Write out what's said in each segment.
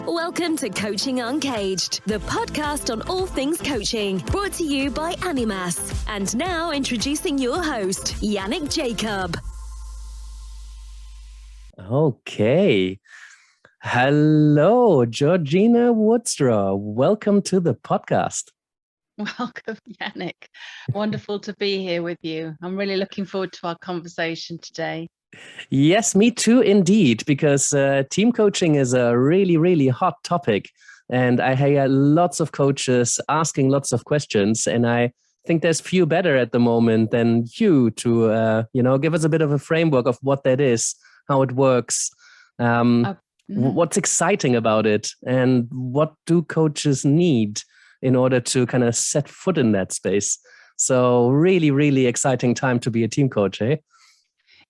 Welcome to Coaching Uncaged, the podcast on all things coaching, brought to you by Animas. And now introducing your host, Yannick Jacob. Okay. Hello, Georgina Woudstra. Welcome to the podcast. Welcome, Yannick. Wonderful to be here with you. I'm really looking forward to our conversation today. Yes, me too, indeed, because team coaching is a really, really hot topic. And I hear lots of coaches asking lots of questions. And I think there's few better at the moment than you to, give us a bit of a framework of what that is, how it works, what's exciting about it, and what do coaches need in order to kind of set foot in that space. So really, really exciting time to be a team coach, eh?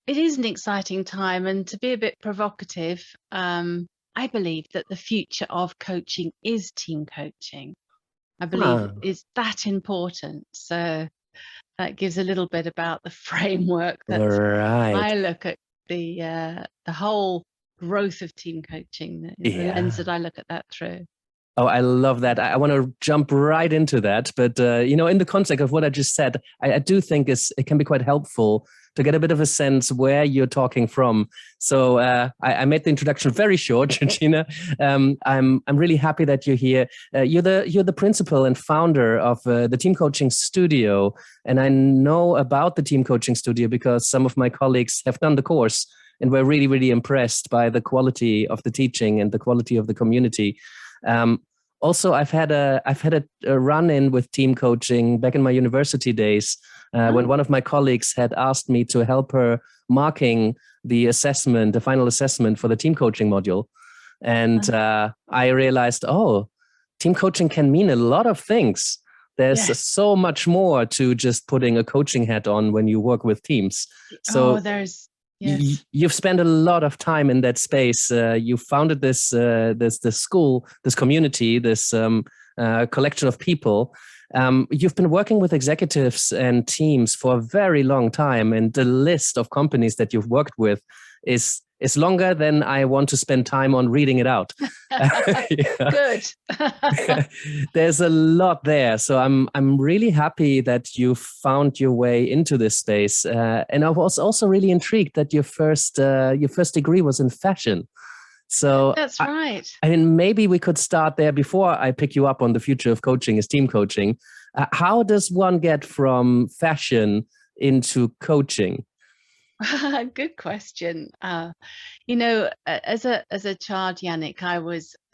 It is an exciting time, and to be a bit provocative, I believe that the future of coaching is team coaching. I believe it's that important. So that gives a little bit about the framework that I look at the whole growth of team coaching, the lens that I look at that through. Oh, I love that. I want to jump right into that. But, in the context of what I just said, I do think it can be quite helpful to get a bit of a sense where you're talking from. So I made the introduction very short, Georgina. I'm really happy that you're here. You're the principal and founder of the Team Coaching Studio. And I know about the Team Coaching Studio because some of my colleagues have done the course and were really, really impressed by the quality of the teaching and the quality of the community. Also, I've had a run-in with team coaching back in my university days when one of my colleagues had asked me to help her marking the final assessment for the team coaching module. And I realized, team coaching can mean a lot of things. There's so much more to just putting a coaching hat on when you work with teams. So Yes. You've spent a lot of time in that space. You founded this school, this community, this collection of people. You've been working with executives and teams for a very long time, and the list of companies that you've worked with is longer than I want to spend time on reading it out. Good. There's a lot there. So I'm really happy that you found your way into this space. And I was also really intrigued that your first degree was in fashion. So that's right. I mean, maybe we could start there before I pick you up on the future of coaching as team coaching. How does one get from fashion into coaching? Good question. As a child, Yannick,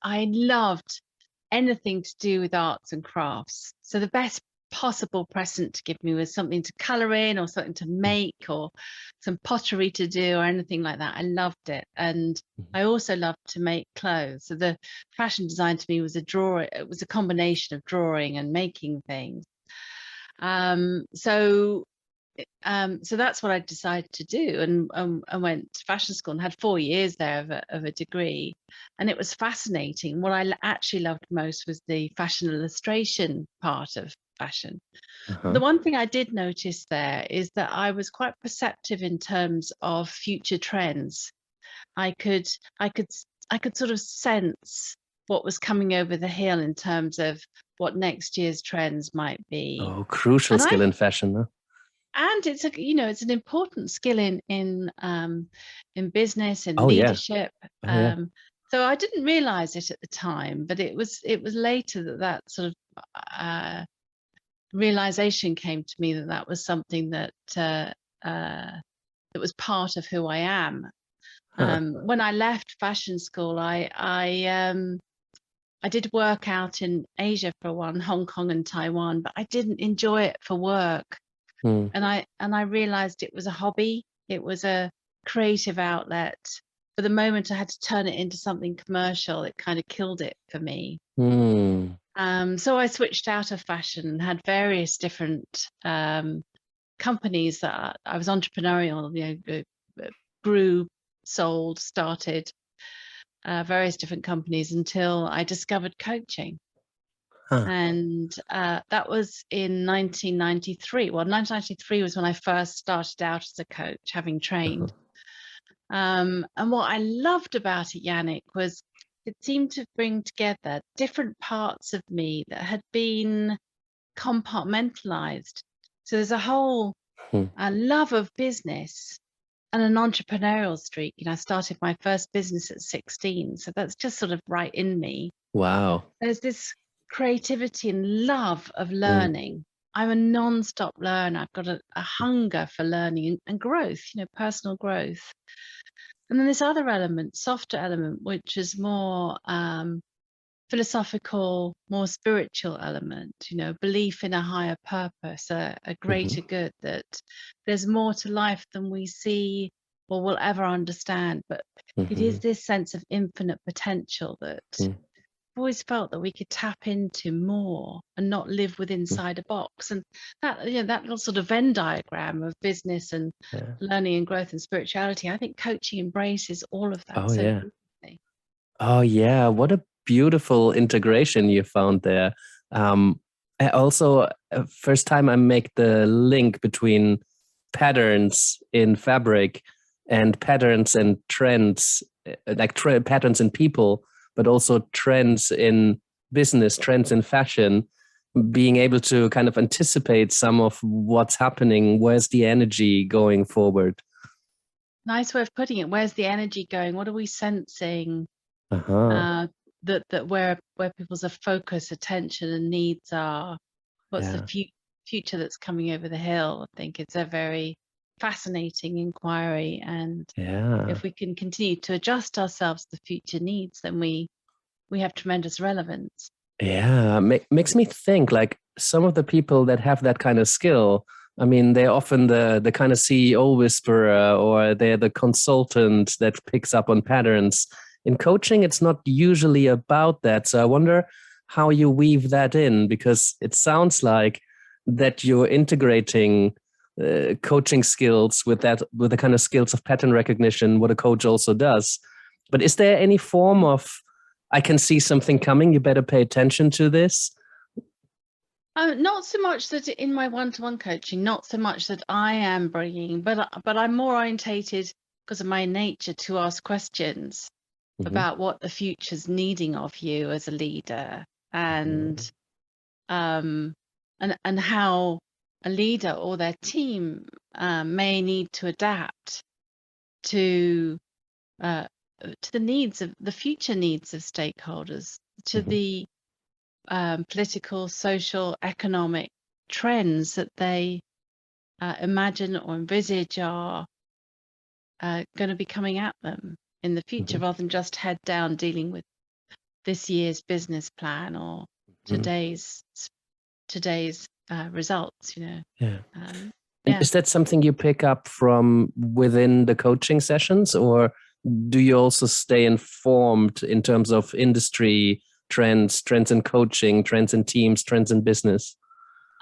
I loved anything to do with arts and crafts. So the best possible present to give me was something to color in, or something to make, or some pottery to do, or anything like that. I loved it, and I also loved to make clothes. So the fashion design to me was It was a combination of drawing and making things. So that's what I decided to do, and I went to fashion school and had 4 years there of a degree, and it was fascinating. What I actually loved most was the fashion illustration part of fashion. The one thing I did notice there is that I was quite perceptive in terms of future trends. I could sort of sense what was coming over the hill in terms of what next year's trends might be. Oh, crucial skill in fashion, huh? And it's an important skill in business and leadership. So I didn't realize it at the time, but it was later that sort of realization came to me that was something that was part of who I am. When I left fashion school, I did work out in Asia for a while, in Hong Kong and Taiwan, but I didn't enjoy it for work. And I realized it was a hobby. It was a creative outlet. For the moment I had to turn it into something commercial, it kind of killed it for me. So I switched out of fashion and had various different companies that I was entrepreneurial, grew, sold, started various different companies until I discovered coaching. And that was in 1993. Well, 1993 was when I first started out as a coach, having trained. And what I loved about it, Yannick, was it seemed to bring together different parts of me that had been compartmentalized. So there's a whole love of business and an entrepreneurial streak. I started my first business at 16, so that's just sort of right in me. Wow. There's this creativity and love of learning. I'm a non-stop learner. I've got a hunger for learning and growth, personal growth. And then this other element, softer element, which is more philosophical, more spiritual element, belief in a higher purpose, a greater good, that there's more to life than we see or will ever understand. But it is this sense of infinite potential that I've always felt that we could tap into more and not live within inside a box. And that, that little sort of Venn diagram of business and learning and growth and spirituality, I think coaching embraces all of that. Oh, yeah. Oh, yeah. What a beautiful integration you found there. I also, first time I make the link between patterns in fabric and patterns and trends, like patterns in people, but also trends in business, trends in fashion, being able to kind of anticipate some of what's happening. Where's the energy going forward? Nice way of putting it. Where's the energy going? What are we sensing? That where people's focus, attention, and needs are. What's the future that's coming over the hill? I think it's a very fascinating inquiry, and if we can continue to adjust ourselves to future needs, then we have tremendous relevance. Makes me think, like, some of the people that have that kind of skill, I mean, they're often the kind of CEO whisperer, or they're the consultant that picks up on patterns. In coaching, it's not usually about that. So I wonder how you weave that in, because it sounds like that you're integrating coaching skills with the kind of skills of pattern recognition, what a coach also does. But is there any form of, I can see something coming, you better pay attention to this? Not so much that in my one-to-one coaching, not so much that I am bringing, but I'm more orientated, because of my nature, to ask questions about what the future's needing of you as a leader, and how a leader or their team may need to adapt to the needs of the future needs of stakeholders, to the political, social, economic trends that they imagine or envisage are going to be coming at them in the future, rather than just head down dealing with this year's business plan or today's results. Is that something you pick up from within the coaching sessions, or do you also stay informed in terms of industry trends in coaching, trends in teams, trends in business?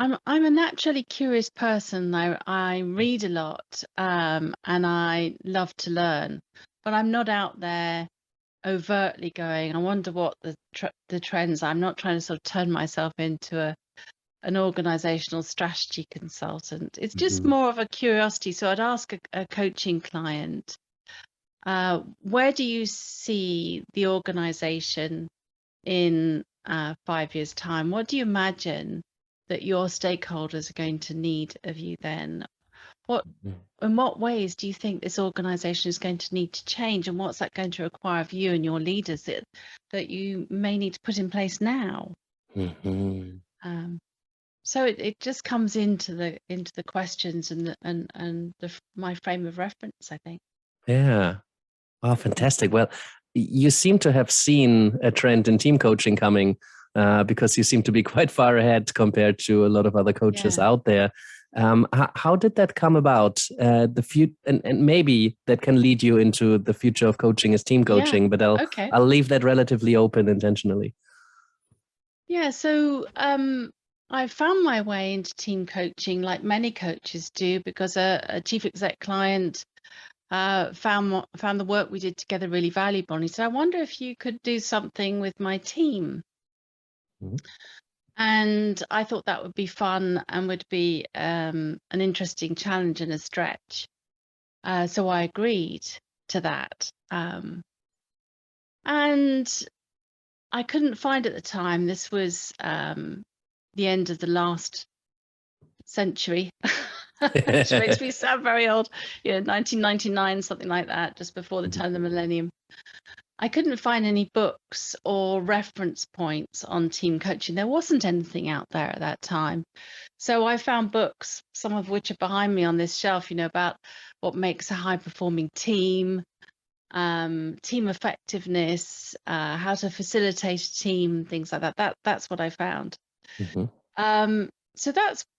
I'm a naturally curious person. I read a lot, and I love to learn, but I'm not out there overtly going, I wonder what the trends are. I'm not trying to sort of turn myself into an organizational strategy consultant. It's just more of a curiosity. So I'd ask a coaching client, where do you see the organization in 5 years' time? What do you imagine that your stakeholders are going to need of you then? In what ways do you think this organization is going to need to change, and what's that going to require of you and your leaders that you may need to put in place now? So it just comes into the questions and my frame of reference, I think. Yeah. Oh, fantastic. Well, you seem to have seen a trend in team coaching coming, because you seem to be quite far ahead compared to a lot of other coaches out there. How did that come about? And maybe that can lead you into the future of coaching as team coaching, but I'll leave that relatively open intentionally. Yeah, so I found my way into team coaching like many coaches do, because a chief exec client found the work we did together really valuable, and he said, I wonder if you could do something with my team. And I thought that would be fun and would be an interesting challenge and a stretch. So I agreed to that. And I couldn't find at the time, this was the end of the last century, which makes me sound very old, 1999, something like that, just before the turn of the millennium. I couldn't find any books or reference points on team coaching. There wasn't anything out there at that time. So I found books, some of which are behind me on this shelf, about what makes a high-performing team, team effectiveness, how to facilitate a team, things like that. That's what I found. So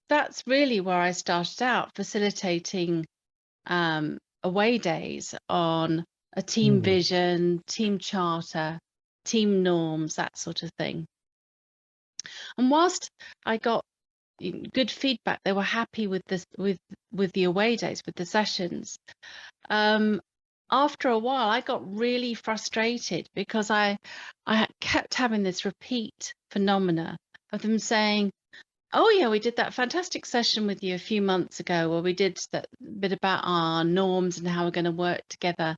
that's really where I started out, facilitating away days on a team vision, team charter, team norms, that sort of thing. And whilst I got good feedback, they were happy with this, with the away days, with the sessions. After a while, I got really frustrated because I kept having this repeat phenomena of them saying, "Oh yeah, we did that fantastic session with you a few months ago, where we did that bit about our norms and how we're going to work together.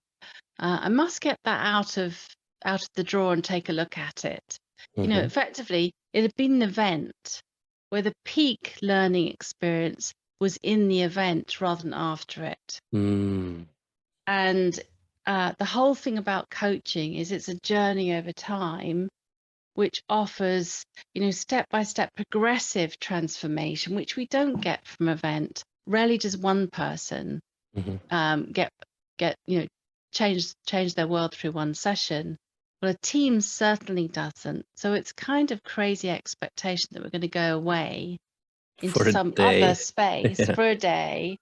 I must get that out of the drawer and take a look at it." Effectively, it had been an event where the peak learning experience was in the event rather than after it. And the whole thing about coaching is it's a journey over time, which offers, step-by-step progressive transformation, which we don't get from event. Rarely does one person change their world through one session. Well, a team certainly doesn't. So it's kind of crazy expectation that we're going to go away into some other space for a day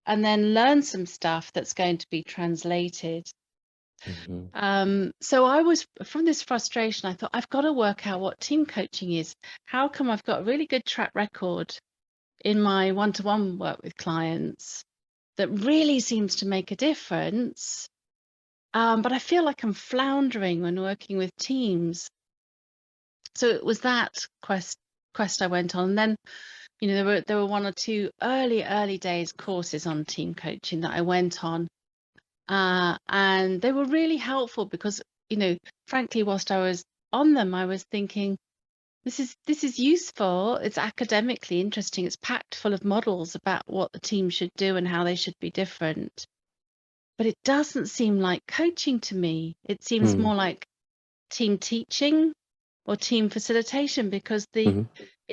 and then learn some stuff that's going to be translated. So I was, from this frustration, I thought, I've got to work out what team coaching is. How come I've got a really good track record in my one-to-one work with clients that really seems to make a difference, but I feel like I'm floundering when working with teams. So it was that quest I went on. And then, there were one or two early days courses on team coaching that I went on. And they were really helpful because, frankly, whilst I was on them, I was thinking, this is useful. It's academically interesting. It's packed full of models about what the team should do and how they should be different. But it doesn't seem like coaching to me. It seems more like team teaching or team facilitation, because in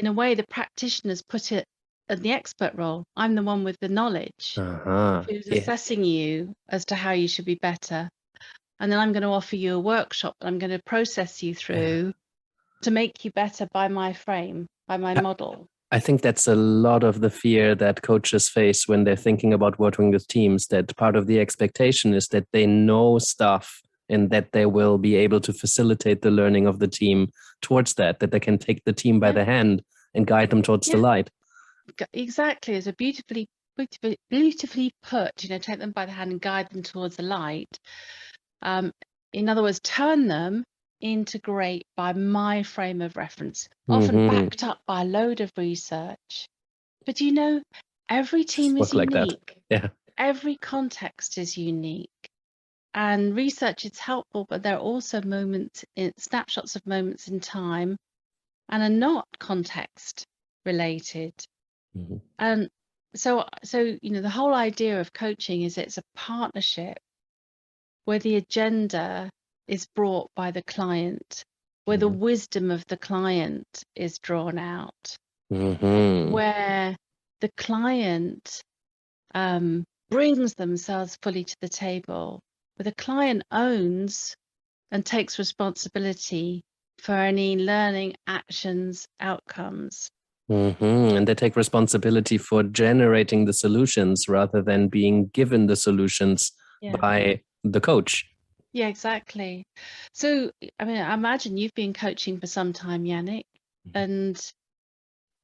a way, the practitioners put it at the expert role. I'm the one with the knowledge who's assessing you as to how you should be better. And then I'm going to offer you a workshop that I'm going to process you through to make you better by my frame, by my model. I think that's a lot of the fear that coaches face when they're thinking about working with teams, that part of the expectation is that they know stuff and that they will be able to facilitate the learning of the team towards that they can take the team by the hand and guide them towards the light. Exactly. It's a beautifully put, take them by the hand and guide them towards the light. In other words, turn them, integrate by my frame of reference, often backed up by a load of research. But every team is unique. Like that. Yeah. Every context is unique. And research is helpful, but there are also snapshots of moments in time and are not context related. And so the whole idea of coaching is it's a partnership where the agenda is brought by the client, where the wisdom of the client is drawn out, where the client brings themselves fully to the table, where the client owns and takes responsibility for any learning actions, outcomes. And they take responsibility for generating the solutions rather than being given the solutions by the coach. Yeah, exactly. So, I imagine you've been coaching for some time, Yannick, and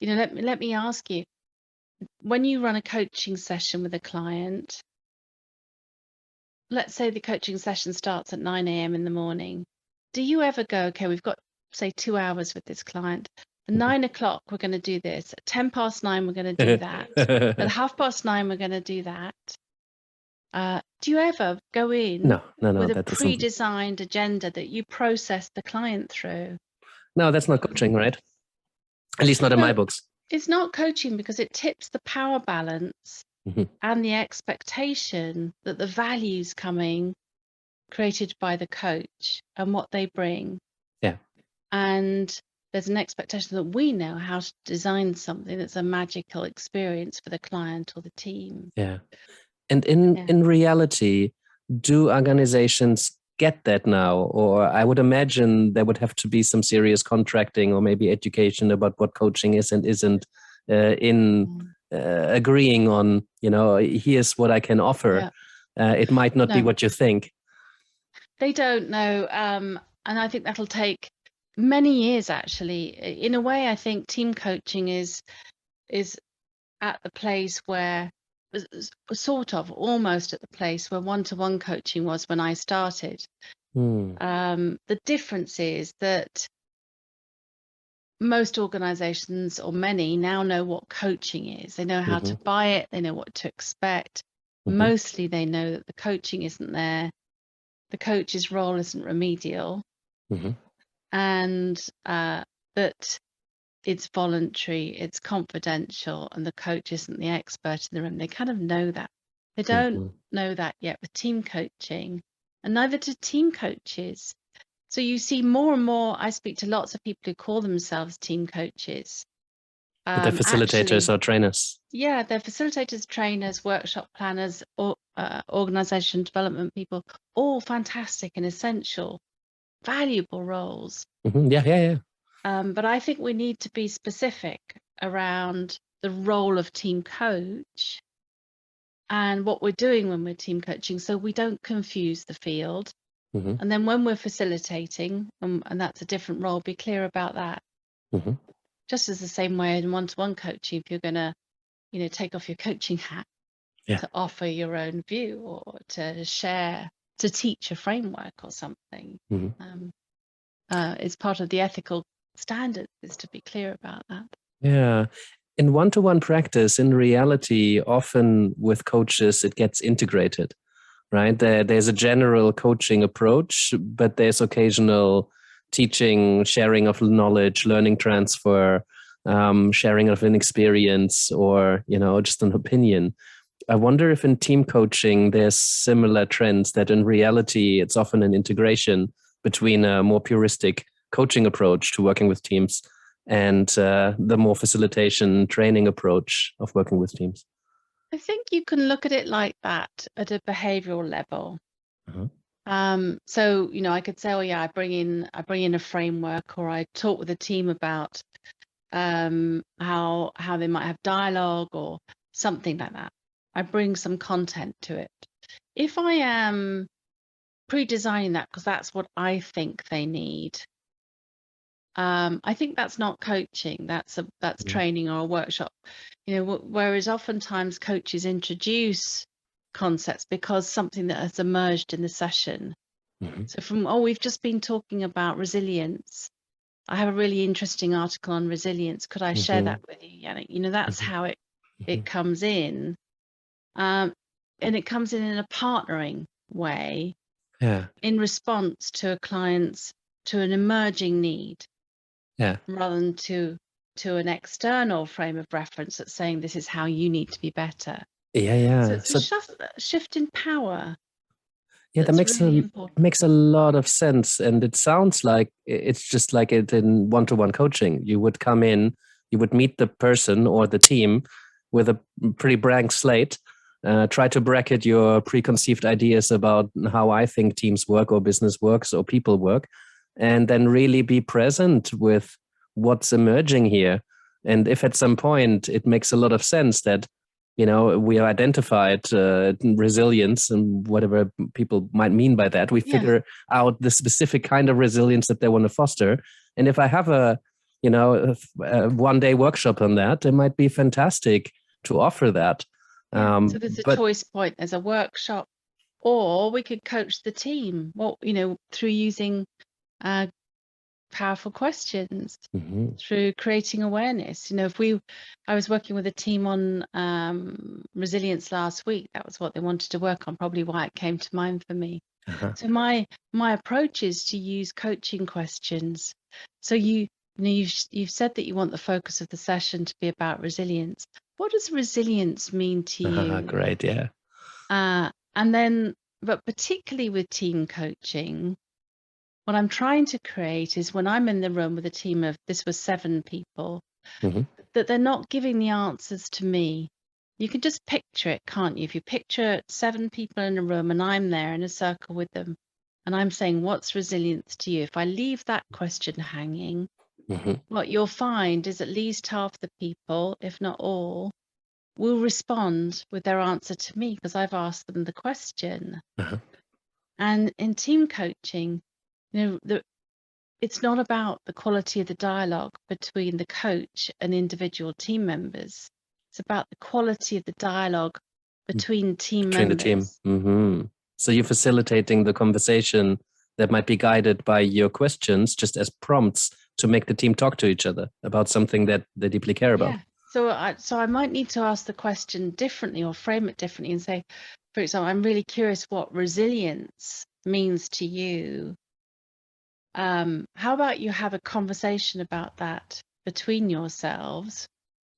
let me ask you, when you run a coaching session with a client, let's say the coaching session starts at 9 a.m. in the morning, do you ever go, okay, we've got, say, 2 hours with this client. At 9 o'clock, we're going to do this. At 9:10, we're going to do that. At 9:30, we're going to do that. Do you ever go in No, with a that doesn't. pre-designed agenda that you process the client through? No, that's not coaching, right? At least not in my No, books. it's not coaching because it tips the power balance and the expectation that the value's coming created by the coach and what they bring. Yeah. And there's an expectation that we know how to design something that's a magical experience for the client or the team. Yeah. And in reality, do organizations get that now? Or I would imagine there would have to be some serious contracting or maybe education about what coaching is and isn't in agreeing on, here's what I can offer. Yeah. It might not be No. what you think. They don't know. And I think that'll take many years, actually. In a way, I think team coaching is at the place where, sort of, almost at the place where one-to-one coaching was when I started. The difference is that most organizations, or many, now know what coaching is. They know how to buy it. They know what to expect. Mostly they know that the coaching isn't there. The coach's role isn't remedial, and that it's voluntary, it's confidential, and the coach isn't the expert in the room. They kind of know that. They don't know that yet with team coaching, and neither do team coaches. So you see more and more, I speak to lots of people who call themselves team coaches. But they're facilitators or trainers. Yeah, they're facilitators, trainers, workshop planners, or organization development people, all fantastic and essential, valuable roles. Yeah. But I think we need to be specific around the role of team coach and what we're doing when we're team coaching, so we don't confuse the field. And then when we're facilitating, and that's a different role, be clear about that. Just as the same way in one-to-one coaching, if you're going to, take off your coaching hat to offer your own view or to share, to teach a framework or something, it's part of the ethical standards is to be clear about that. Yeah. In one-to-one practice, in reality, often with coaches, it gets integrated, right? There's a general coaching approach, but there's occasional teaching, sharing of knowledge, learning transfer, sharing of an experience, or, just an opinion. I wonder if in team coaching, there's similar trends that in reality, it's often an integration between a more puristic coaching approach to working with teams and the more facilitation training approach of working with teams. I think you can look at it like that at a behavioral level. So, I could say, I bring in a framework, or I talk with a team about how they might have dialogue or something like that. I bring some content to it. If I am pre-designing that because that's what I think they need, I think that's not coaching. That's training or a workshop. Whereas oftentimes coaches introduce concepts because something that has emerged in the session. So we've just been talking about resilience. I have a really interesting article on resilience. Could I share that with you, Yannick? That's how it comes in. And it comes in a partnering way, in response to to an emerging need, rather than to an external frame of reference that's saying this is how you need to be better. So it's a shift in power. Yeah, that makes a lot of sense, and it sounds like it's just like it in one-to-one coaching. You would come in, you would meet the person or the team with a pretty blank slate. Try to bracket your preconceived ideas about how I think teams work or business works or people work, and then really be present with what's emerging here. And if at some point it makes a lot of sense that, we have identified resilience and whatever people might mean by that, we figure out the specific kind of resilience that they want to foster. And if I have a one-day workshop on that, it might be fantastic to offer that. So there's a choice point. There's a workshop, or we could coach the team. Through using powerful questions, Mm-hmm. through creating awareness. I was working with a team on resilience last week. That was what they wanted to work on, probably why it came to mind for me. Uh-huh. So my approach is to use coaching questions. So you've said that you want the focus of the session to be about resilience. What does resilience mean to you? Great, yeah. And then, but particularly with team coaching, what I'm trying to create is when I'm in the room with a team of, this was 7 people, Mm-hmm. that they're not giving the answers to me. You can just picture it, can't you? If you picture 7 people in a room and I'm there in a circle with them and I'm saying, what's resilience to you? If I leave that question hanging, Mm-hmm. what you'll find is at least half the people, if not all, will respond with their answer to me because I've asked them the question. Uh-huh. And in team coaching, it's not about the quality of the dialogue between the coach and individual team members. It's about the quality of the dialogue between team Between the team. members. Mm-hmm. So you're facilitating the conversation that might be guided by your questions just as prompts to make the team talk to each other about something that they deeply care about. Yeah. So I might need to ask the question differently or frame it differently and say, for example, I'm really curious what resilience means to you. How about you have a conversation about that between yourselves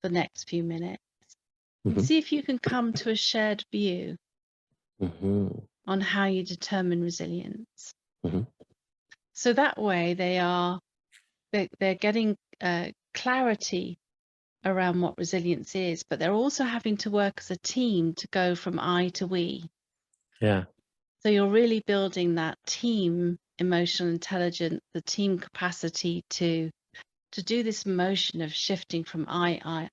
the next few minutes and Mm-hmm. see if you can come to a shared view Mm-hmm. on how you determine resilience. Mm-hmm. So that way they're getting clarity around what resilience is, but they're also having to work as a team to go from I to we. Yeah. So you're really building that team emotional intelligence, the team capacity to do this motion of shifting from I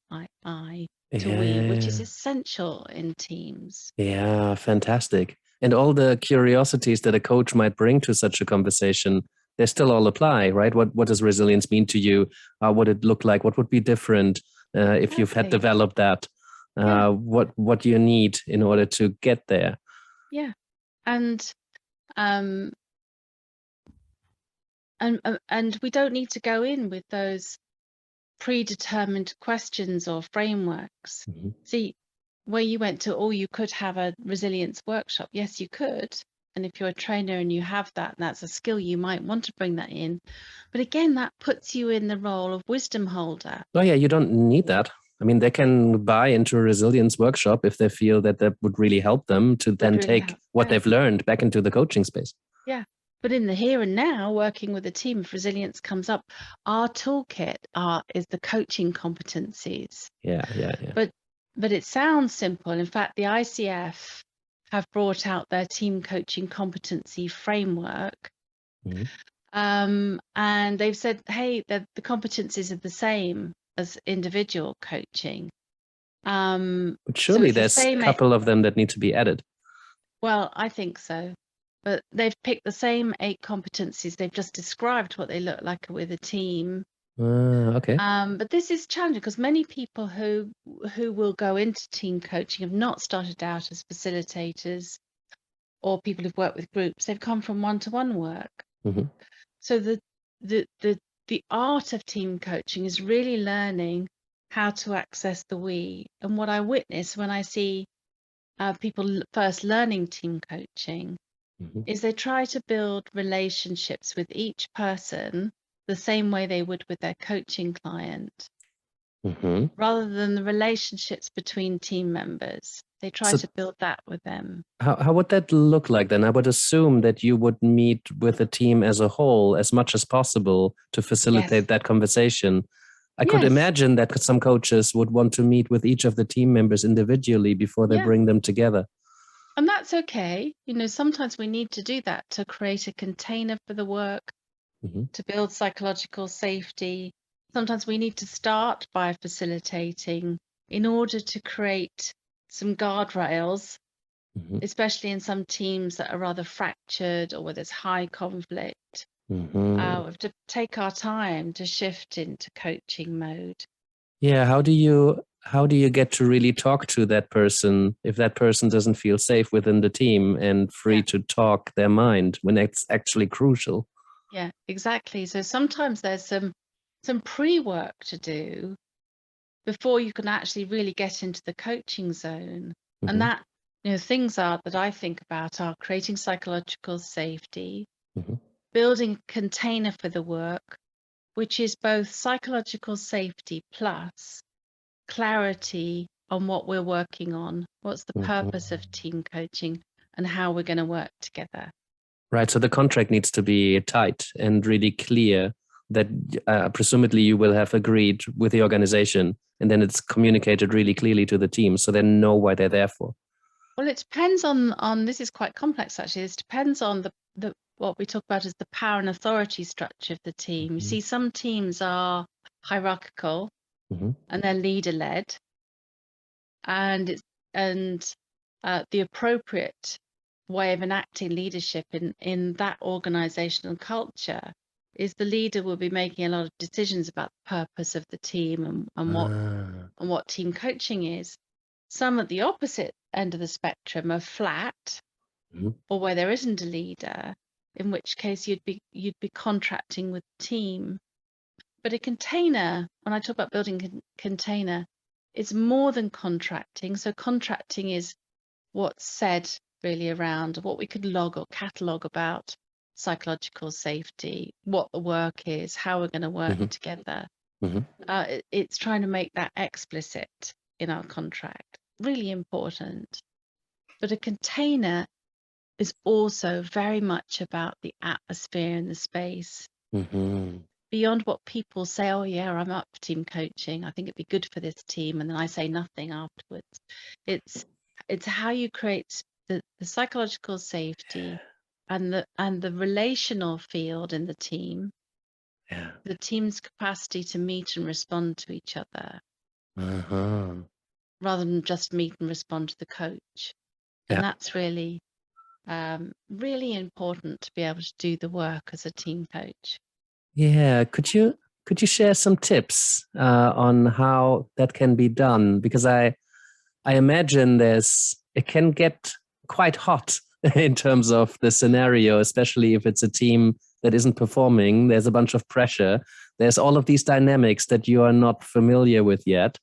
to we, which is essential in teams. Yeah, fantastic. And all the curiosities that a coach might bring to such a conversation, they still all apply, right? What does resilience mean to you? What would it look like? What would be different if you've had Exactly. developed that? Yeah. What do you need in order to get there? Yeah. And we don't need to go in with those predetermined questions or frameworks. Mm-hmm. See, where you went to, oh, you could have a resilience workshop. Yes, you could. And if you're a trainer and you have that, and that's a skill, you might want to bring that in. But again, that puts you in the role of wisdom holder. Oh yeah, you don't need that. I mean, they can buy into a resilience workshop if they feel that would really help them to then take what they've learned back into the coaching space. Yeah. But in the here and now, working with a team, if resilience comes up, our toolkit is the coaching competencies. Yeah. But it sounds simple. In fact, the ICF have brought out their team coaching competency framework. Mm-hmm. And they've said, hey, the competencies are the same as individual coaching. But surely there's a couple of them that need to be added. Well, I think so. But they've picked the same 8 competencies. They've just described what they look like with a team. Okay. But this is challenging because many people who will go into team coaching have not started out as facilitators or people who've worked with groups. They've come from one-to-one work. Mm-hmm. So the art of team coaching is really learning how to access the we. And what I witness when I see people first learning team coaching Mm-hmm. is they try to build relationships with each person the same way they would with their coaching client, Mm-hmm. rather than the relationships between team members. They try to build that with them. How would that look like then? I would assume that you would meet with the team as a whole as much as possible to facilitate that conversation. I could imagine that some coaches would want to meet with each of the team members individually before they bring them together. And that's okay. Sometimes we need to do that to create a container for the work, to build psychological safety. Sometimes we need to start by facilitating in order to create some guardrails, especially in some teams that are rather fractured or where there's high conflict. We have to take our time to shift into coaching mode. Yeah, how do you get to really talk to that person if that person doesn't feel safe within the team and free to talk their mind when it's actually crucial? Yeah, exactly. So sometimes there's some pre-work to do before you can actually really get into the coaching zone. And Hmm. that, things are that I think about are creating psychological safety, Hmm. building a container for the work, which is both psychological safety plus clarity on what we're working on, what's the purpose of team coaching, and how we're going to work together. Right. So the contract needs to be tight and really clear that presumably you will have agreed with the organization, and then it's communicated really clearly to the team so they know what they're there for. Well, it depends on this is quite complex actually. This depends on the what we talk about as the power and authority structure of the team. You see, some teams are hierarchical Hmm. and they're leader led, and the appropriate way of enacting leadership in that organizational culture is the leader will be making a lot of decisions about the purpose of the team and what team coaching is. Some at the opposite end of the spectrum are flat, Mhm. or where there isn't a leader, in which case you'd be contracting with the team. But a container, when I talk about building a container, it's more than contracting. So contracting is what's said really around what we could log or catalog about psychological safety, what the work is, how we're going to work Mhm. together. Mhm. It's trying to make that explicit in our contract. Really important. But a container is also very much about the atmosphere in the space. Mhm. Beyond what people say, oh yeah, I'm up for team coaching, I think it'd be good for this team, and then I say nothing afterwards. It's how you create the psychological safety and the relational field in the team, Yeah. the team's capacity to meet and respond to each other Uh-huh. rather than just meet and respond to the coach. Yeah. And that's really really important to be able to do the work as a team coach. Yeah. Could you share some tips on how that can be done? Because I imagine it can get quite hot in terms of the scenario, especially if it's a team that isn't performing. There's a bunch of pressure. There's all of these dynamics that you are not familiar with yet.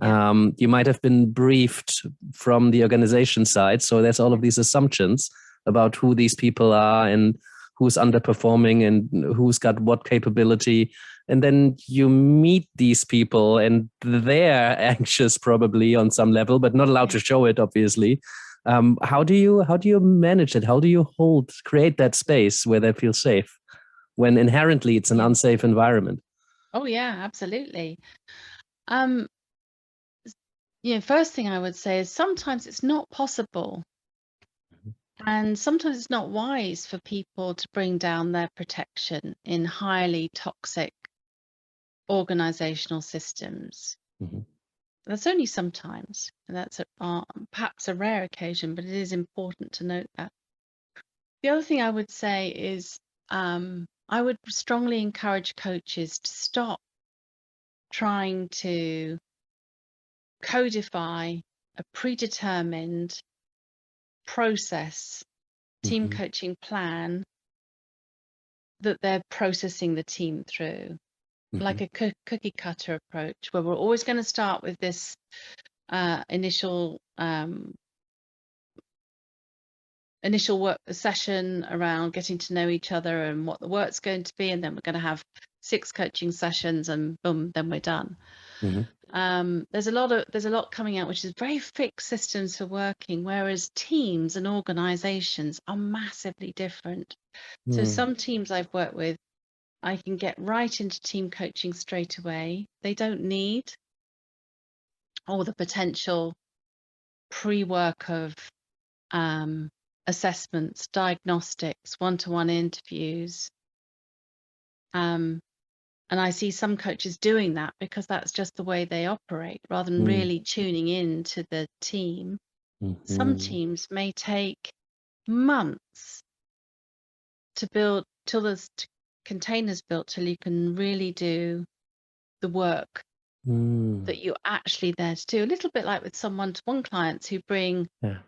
Yeah. You might have been briefed from the organization side. So there's all of these assumptions about who these people are and who's underperforming and who's got what capability. And then you meet these people and they're anxious probably on some level, but not allowed to show it, obviously. How do you manage it? How do you create that space where they feel safe when inherently it's an Yeah. unsafe environment? Oh yeah, absolutely. Um, first thing I would say is sometimes it's not possible, and sometimes it's not wise for people to bring down their protection in highly toxic organizational systems. Mhm. That's only sometimes, and that's perhaps a rare occasion, but it is important to note that. The other thing I would say is I would strongly encourage coaches to stop trying to codify a predetermined process, team Mhm. coaching plan that they're processing the team through, like Mhm. a cookie cutter approach, where we're always going to start with this initial work session around getting to know each other and what the work's going to be, and then we're going to have 6 coaching sessions, and boom, then we're done. Mhm. There's a lot coming out which is very fixed systems for working, whereas teams and organizations are massively different. So Mhm. some teams I've worked with, I can get right into team coaching straight away. They don't need all the potential pre-work of assessments, diagnostics, one-to-one interviews. And I see some coaches doing that because that's just the way they operate, rather than Mhm. really tuning in to the team. Some Mhm. teams may take months to build till there's containers built till you can really do the work Mm. that you're actually there to do. A little bit like with some one-to-one clients who bring, Yeah.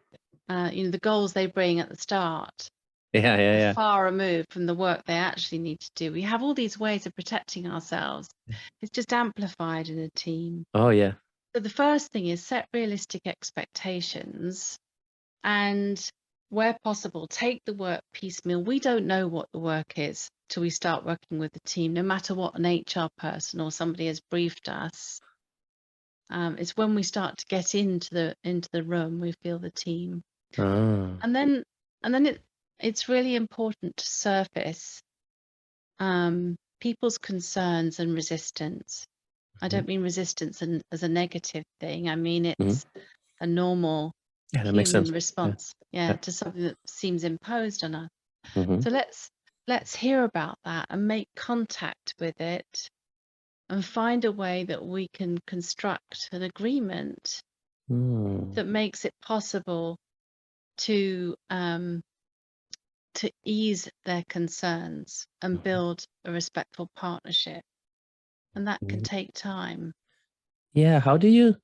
the goals they bring at the start. Yeah. far removed from the work they actually need to do. We have all these ways of protecting ourselves. It's just amplified in a team. Oh, yeah. So the first thing is set realistic expectations, and where possible, take the work piecemeal. We don't know what the work is till we start working with the team, no matter what an HR person or somebody has briefed us. It's when we start to get into the room, we feel the team. Ah. And then it's really important to surface people's concerns and resistance. I don't mean resistance as a negative thing. I mean it's a normal Yeah, that makes human sense. response, Yeah. to something that seems imposed on us. Mm-hmm. So let's hear about that and make contact with it and find a way that we can construct an agreement that makes it possible to ease their concerns and build a respectful partnership. And that can take time. Yeah, how do you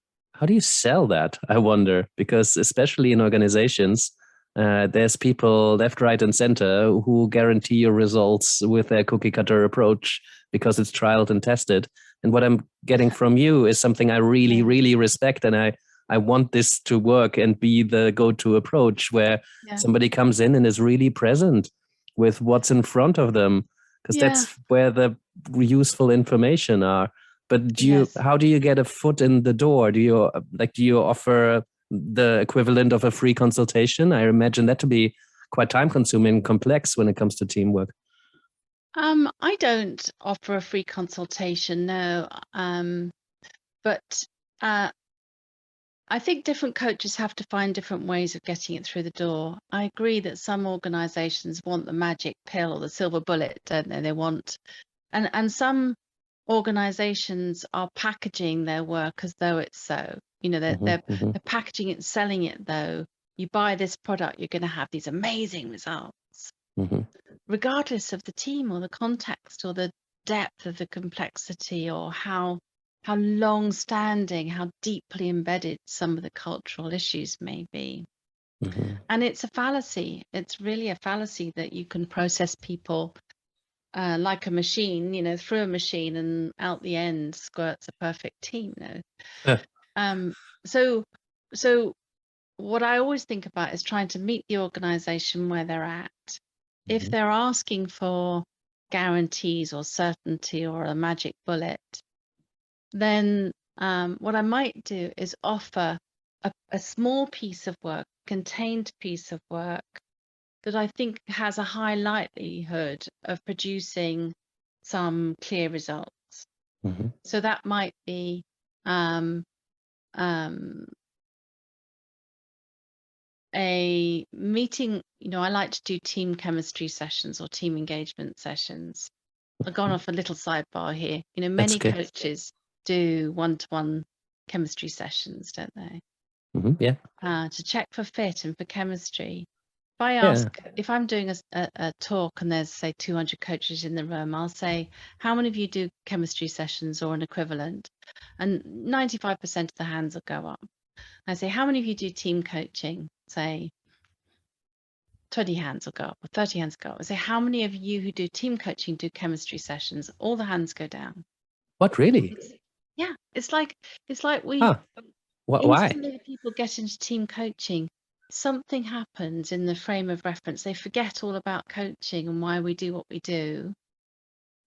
sell that? I wonder, because especially in organizations, there's people left, right, and center who guarantee you results with their cookie cutter approach because it's trialed and tested. And what I'm getting from you is something I really, really respect, and I want this to work and be the go-to approach where somebody comes in and is really present with what's in front of them, because that's where the useful information are. But how do you get a foot in the door? Do you offer the equivalent of a free consultation? I imagine that to be quite time consuming and complex when it comes to teamwork. I don't offer a free consultation, no. But I think different coaches have to find different ways of getting it through the door. I agree that some organizations want the magic pill or the silver bullet, don't they? They want, and some organizations are packaging their work as though it's so. They're packaging it and selling it though. You buy this product, you're going to have these amazing results, regardless of the team or the context or the depth of the complexity or how long-standing, how deeply embedded some of the cultural issues may be. And it's a fallacy. It's really a fallacy that you can process people like a machine, through a machine and out the end squirts a perfect team. So what I always think about is trying to meet the organization where they're at. If they're asking for guarantees or certainty or a magic bullet, then what I might do is offer a small piece of work, contained piece of work that I think has a high likelihood of producing some clear results. So that might be a meeting. I like to do team chemistry sessions or team engagement sessions. I've gone off a little sidebar here. Many coaches do one-to-one chemistry sessions, don't they? Yeah. To check for fit and for chemistry. If I ask, if I'm doing a talk and there's, say, 200 coaches in the room, I'll say, how many of you do chemistry sessions or an equivalent? And 95% of the hands will go up. I say, how many of you do team coaching? Say, 20 hands will go up or 30 hands go up. I say, how many of you who do team coaching do chemistry sessions? All the hands go down. What, really? It's like we Why? instantly people get into team coaching. Something happens in the frame of reference. They forget all about coaching and why we do what we do.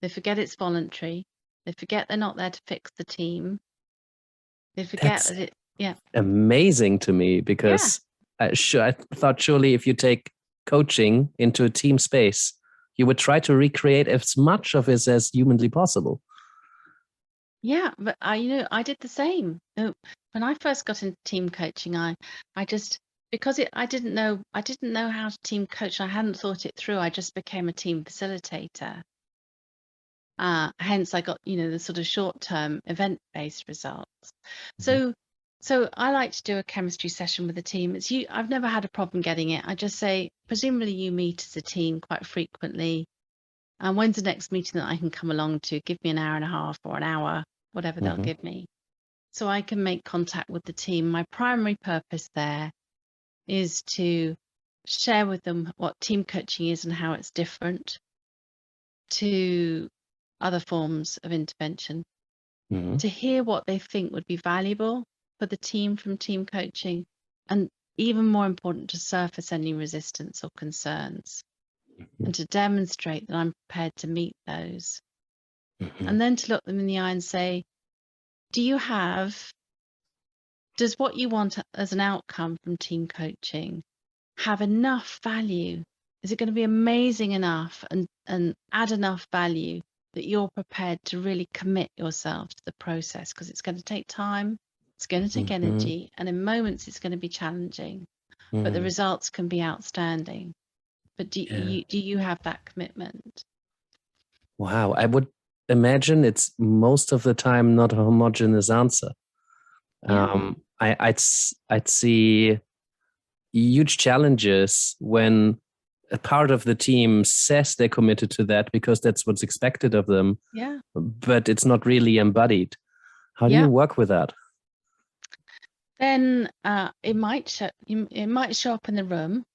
They forget it's voluntary. They forget they're not there to fix the team. They forget that amazing to me, because I thought surely if you take coaching into a team space, you would try to recreate as much of it as humanly possible. Yeah, but I did the same. When I first got into team coaching, I just, because I didn't know how to team coach. I hadn't thought it through. I just became a team facilitator. Hence I got, the sort of short-term event-based results. So I like to do a chemistry session with the team. I've never had a problem getting it. I just say, presumably you meet as a team quite frequently. And when's the next meeting that I can come along to? Give me an hour and a half or an hour, whatever they'll give me. So I can make contact with the team. My primary purpose there is to share with them what team coaching is and how it's different to other forms of intervention, Mhm. to hear what they think would be valuable for the team from team coaching, and even more important, to surface any resistance or concerns and to demonstrate that I'm prepared to meet those. Mhm. And then to look them in the eye and say, does what you want as an outcome from team coaching have enough value? Is it going to be amazing enough and add enough value that you're prepared to really commit yourself to the process? Because it's going to take time, it's going to take Mhm. energy, and in moments it's going to be challenging, but the Mhm. results can be outstanding. But do Yeah. you have that commitment? Wow. I would imagine it's most of the time not a homogeneous answer. Yeah. I'd see huge challenges when a part of the team says they're committed to that because that's what's expected of them, Yeah. but it's not really embodied. How do Yeah. you work with that? Then it might show up in the room,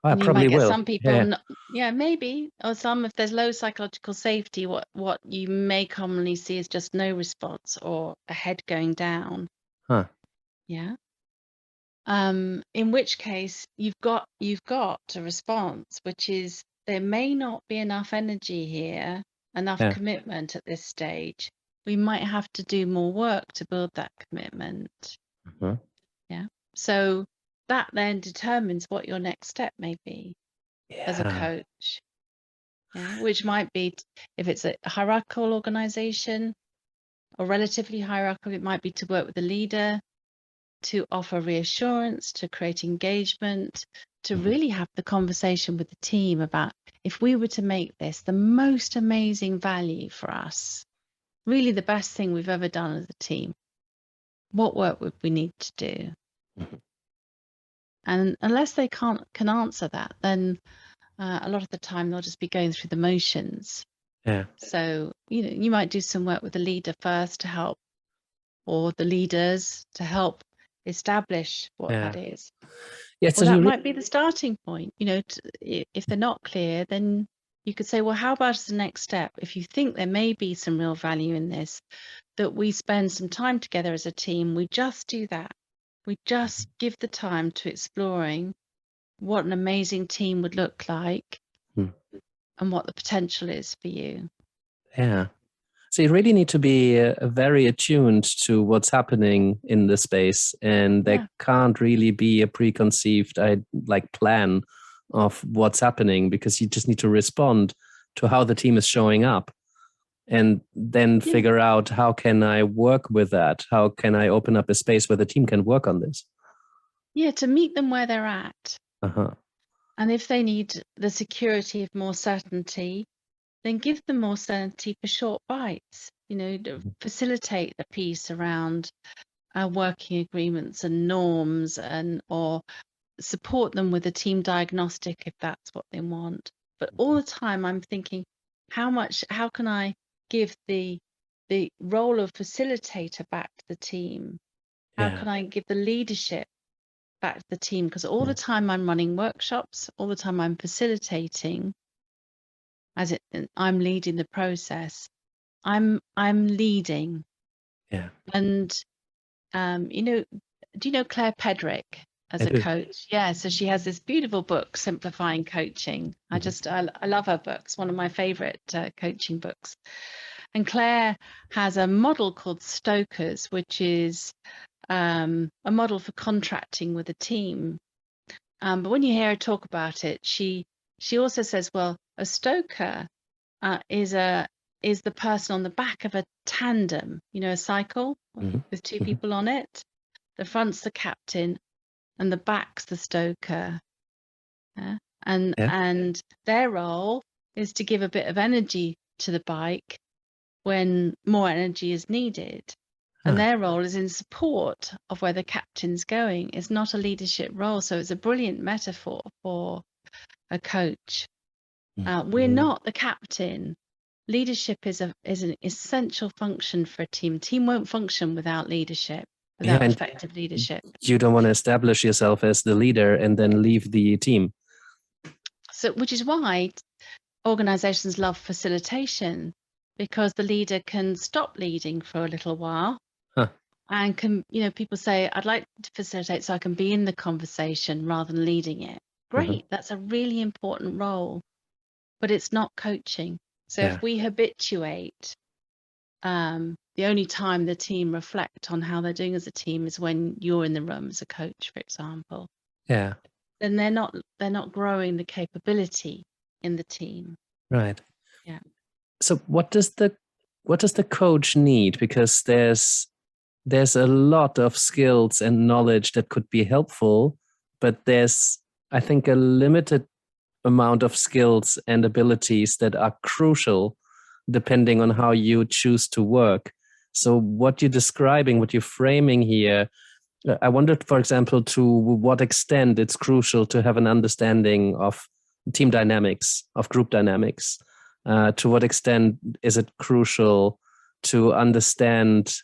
Oh, I and you might probably get will. some people, Yeah. yeah, maybe, or some, if there's low psychological safety, what you may commonly see is just no response or a head going down. Huh. Yeah. In which case you've got a response, which is there may not be enough energy here, enough Yeah. commitment at this stage. We might have to do more work to build that commitment. Mhm. Yeah. So that then determines what your next step may be as a Yeah. coach. Yeah. Which might be, if it's a hierarchical organization or relatively hierarchical, it might be to work with the leader, to offer reassurance, to create engagement, to Mhm. really have the conversation with the team about, if we were to make this the most amazing value for us, really the best thing we've ever done as a team, what work would we need to do? Mhm. And unless they can answer that, then a lot of the time they'll just be going through the motions. Yeah. So, you might do some work with the leader first to help, or the leaders to help establish what Yeah. that is. Yeah. Or So that you might be the starting point. If they're not clear, then you could say, well, how about as the next step? If you think there may be some real value in this, that we spend some time together as a team, we just do that. We just give the time to exploring what an amazing team would look like Hmm. and what the potential is for you. Yeah. So you really need to be very attuned to what's happening in the space, and there Yeah. can't really be a preconceived plan of what's happening, because you just need to respond to how the team is showing up, and then Yeah. figure out, how can I work with that? How can I open up a space where the team can work on this? Yeah, to meet them where they're at. Uh-huh. And if they need the security of more certainty, then give them more certainty for short bites. To facilitate the piece around working agreements and norms, or support them with a team diagnostic if that's what they want. But all the time I'm thinking, how can I give the role of facilitator back to the team? How Yeah. can I give the leadership back to the team? Because all the time I'm running workshops, all the time I'm facilitating, I'm leading the process. I'm leading. Yeah. And do you know Claire Pedrick as I a do. coach? Yeah, so she has this beautiful book, Simplifying Coaching. I love her books, one of my favorite coaching books. And Claire has a model called Stokers, which is a model for contracting with a team. But when you hear her talk about it, she also says, well, a stoker is the person on the back of a tandem, a cycle Mhm. with two Mhm. people on it. The front's the captain and the back's the stoker. Yeah? Yeah. And their role is to give a bit of energy to the bike when more energy is needed. And Huh. their role is in support of where the captain's going. It's not a leadership role. So it's a brilliant metaphor for a coach. We're Mhm. not the captain. Leadership is an essential function for a team. Team won't function without leadership. without and effective leadership. you don't want to establish yourself as the leader and then leave the team. So, which is why organizations love facilitation, because the leader can stop leading for a little while. Huh. And can, people say, I'd like to facilitate so I can be in the conversation rather than leading it. Great. That's a really important role, but it's not coaching. So if we habituate, the only time the team reflect on how they're doing as a team is when you're in the room as a coach, for example. Yeah. Then they're not growing the capability in the team. Right. Yeah. So what does the coach need? Because there's a lot of skills and knowledge that could be helpful, but there's, I think, a limited amount of skills and abilities that are crucial depending on how you choose to work. So what you're describing, what you're framing here, I wondered, for example, to what extent it's crucial to have an understanding of team dynamics, of group dynamics. To what extent is it crucial to understand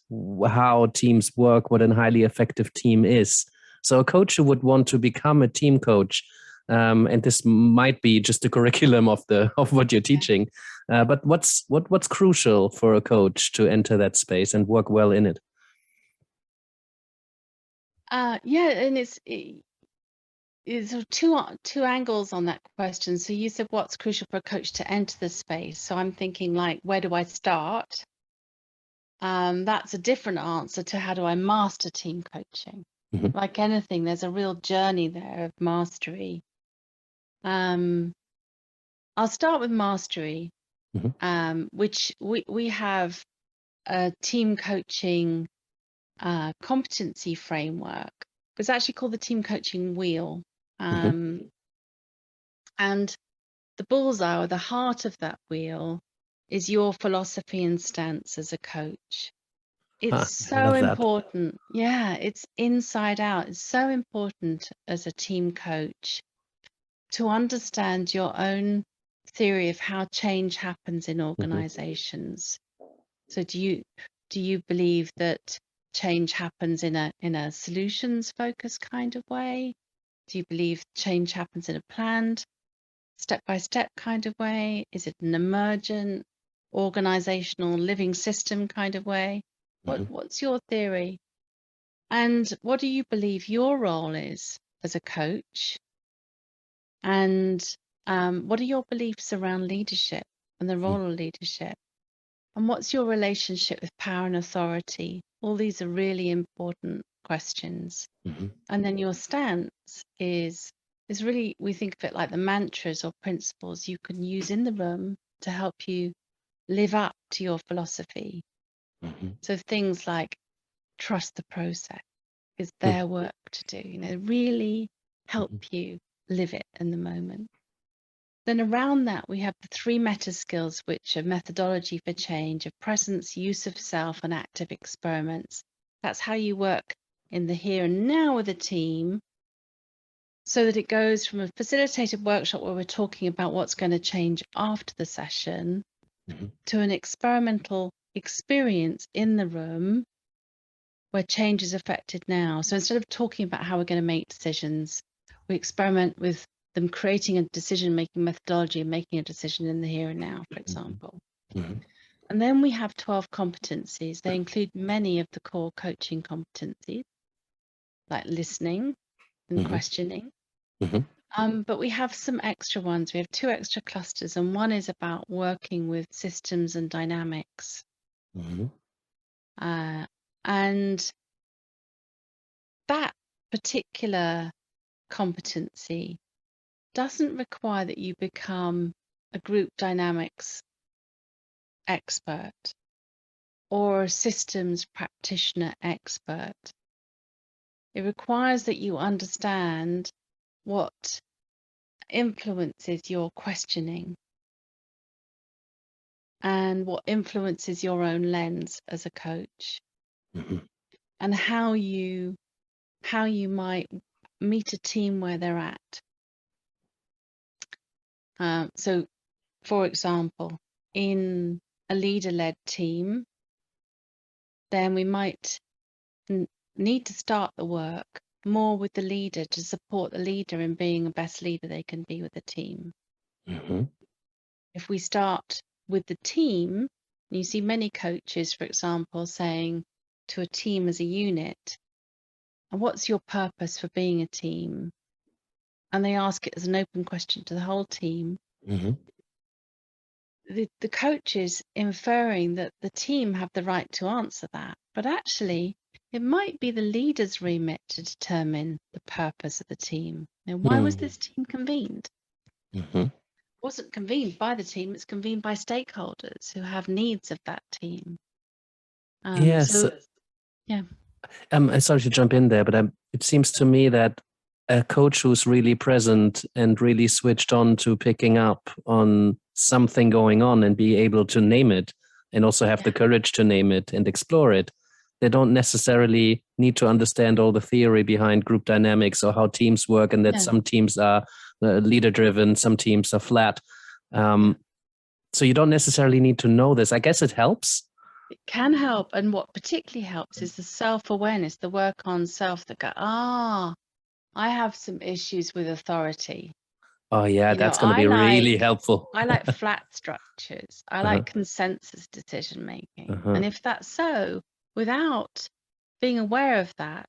how teams work, what a highly effective team is? So a coach who would want to become a team coach, and this might be just the curriculum of what you're teaching, but what's crucial for a coach to enter that space and work well in it? And it's sort of two angles on that question. So you said what's crucial for a coach to enter the space. So I'm thinking, like, where do I start? That's a different answer to how do I master team coaching. Like anything, there's a real journey there of mastery. I'll start with mastery, which we have a team coaching competency framework. It's actually called the team coaching wheel. And the bullseye, or the heart of that wheel, is your philosophy and stance as a coach. It's so important. Yeah, it's inside out. It's so important as a team coach to understand your own theory of how change happens in organizations. So do you believe that change happens in a solutions focused kind of way? Do you believe change happens in a planned, step-by-step kind of way? Is it an emergent, organizational, living system kind of way? What's your theory? And what do you believe your role is as a coach? And what are your beliefs around leadership and the role of leadership? And what's your relationship with power and authority? All these are really important questions. And then your stance is really, we think of it like the mantras or principles you can use in the room to help you live up to your philosophy. So things like trust the process is their work to do, really help you live it in the moment. Then around that, we have the 3 meta skills, which are methodology for change, of presence, use of self, and active experiments. That's how you work in the here and now with a team, so that it goes from a facilitated workshop where we're talking about what's going to change after the session to an experimental experience in the room where change is affected now. So instead of talking about how we're going to make decisions, we experiment with them creating a decision-making methodology and making a decision in the here and now, for example. And then we have 12 competencies. They include many of the core coaching competencies, like listening and questioning. But we have some extra ones. We have 2 extra clusters, and one is about working with systems and dynamics. And that particular competency doesn't require that you become a group dynamics expert or a systems practitioner expert. It requires that you understand what influences your questioning and what influences your own lens as a coach, and how you might meet a team where they're at. So, for example, in a leader-led team, then we might need to start the work more with the leader to support the leader in being the best leader they can be with the team. Mm-hmm. If we start with the team, you see many coaches, for example, saying to a team as a unit, and what's your purpose for being a team? And they ask it as an open question to the whole team. Mm-hmm. The coach is inferring that the team have the right to answer that, but actually it might be the leader's remit to determine the purpose of the team. Now, why was this team convened? Mm-hmm. It wasn't convened by the team, it's convened by stakeholders who have needs of that team. Yes. So, yeah. I'm sorry to jump in there, but it seems to me that a coach who's really present and really switched on to picking up on something going on and be able to name it and also have the courage to name it and explore it, they don't necessarily need to understand all the theory behind group dynamics or how teams work, and that some teams are leader driven, some teams are flat. So you don't necessarily need to know this. I guess it helps. It can help. And what particularly helps is the self-awareness, the work on self that go, I have some issues with authority. Oh, yeah, that's going to be really helpful. I like flat structures. I like consensus decision making. And if that's so, without being aware of that,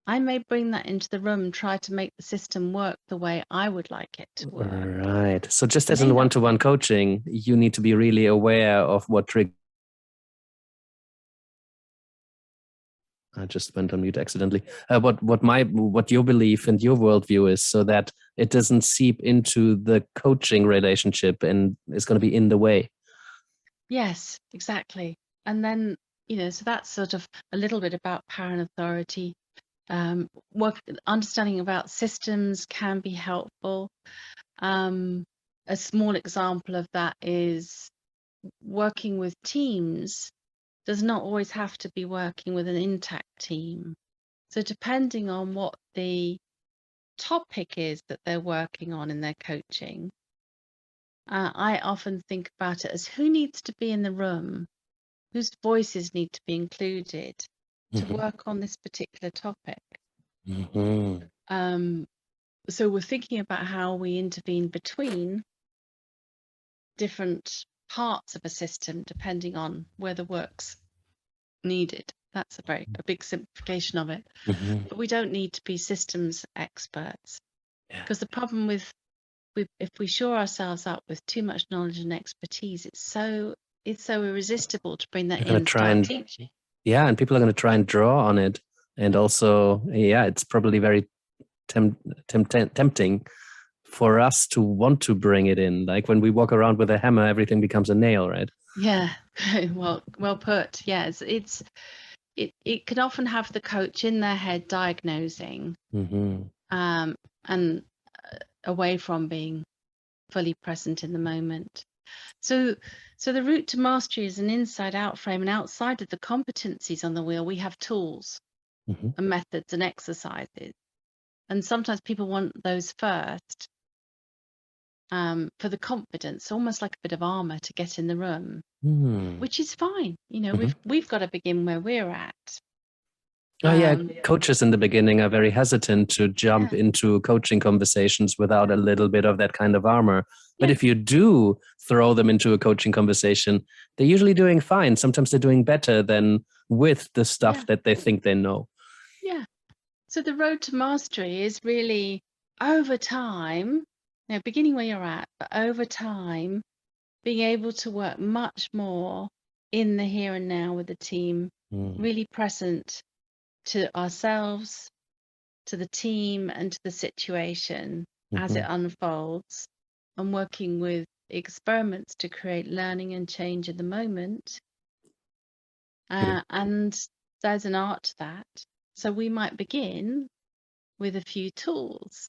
I may bring that into the room and try to make the system work the way I would like it to work. Right. So just as in one-to-one coaching, you need to be really aware of what triggers. I just went on mute accidentally. What your belief and your worldview is, so that it doesn't seep into the coaching relationship and is going to be in the way. Yes, exactly. And then, so that's sort of a little bit about power and authority. Understanding about systems can be helpful. A small example of that is working with teams does not always have to be working with an intact team. So depending on what the topic is that they're working on in their coaching, I often think about it as who needs to be in the room, whose voices need to be included to work on this particular topic. So we're thinking about how we intervene between different parts of a system depending on where the work's needed. That's a big simplification of it. But we don't need to be systems experts, because the problem with if we shore ourselves up with too much knowledge and expertise, it's so irresistible to bring that in and start teaching. Yeah, and people are going to try and draw on it, and also it's probably very tempting for us to want to bring it in. Like when we walk around with a hammer, everything becomes a nail, right? Yeah, well put. Yes, it can often have the coach in their head diagnosing, and away from being fully present in the moment. So the route to mastery is an inside-out frame, and outside of the competencies on the wheel, we have tools and methods and exercises. And sometimes people want those first for the confidence, almost like a bit of armor to get in the room, which is fine. We've got to begin where we're at. Coaches in the beginning are very hesitant to jump into coaching conversations without a little bit of that kind of armor. But if you do throw them into a coaching conversation, they're usually doing fine. Sometimes they're doing better than with the stuff that they think they know. Yeah. So the road to mastery is really over time, beginning where you're at, but over time, being able to work much more in the here and now with the team, really present to ourselves, to the team, and to the situation as it unfolds, and working with experiments to create learning and change in the moment. And there's an art to that. So we might begin with a few tools,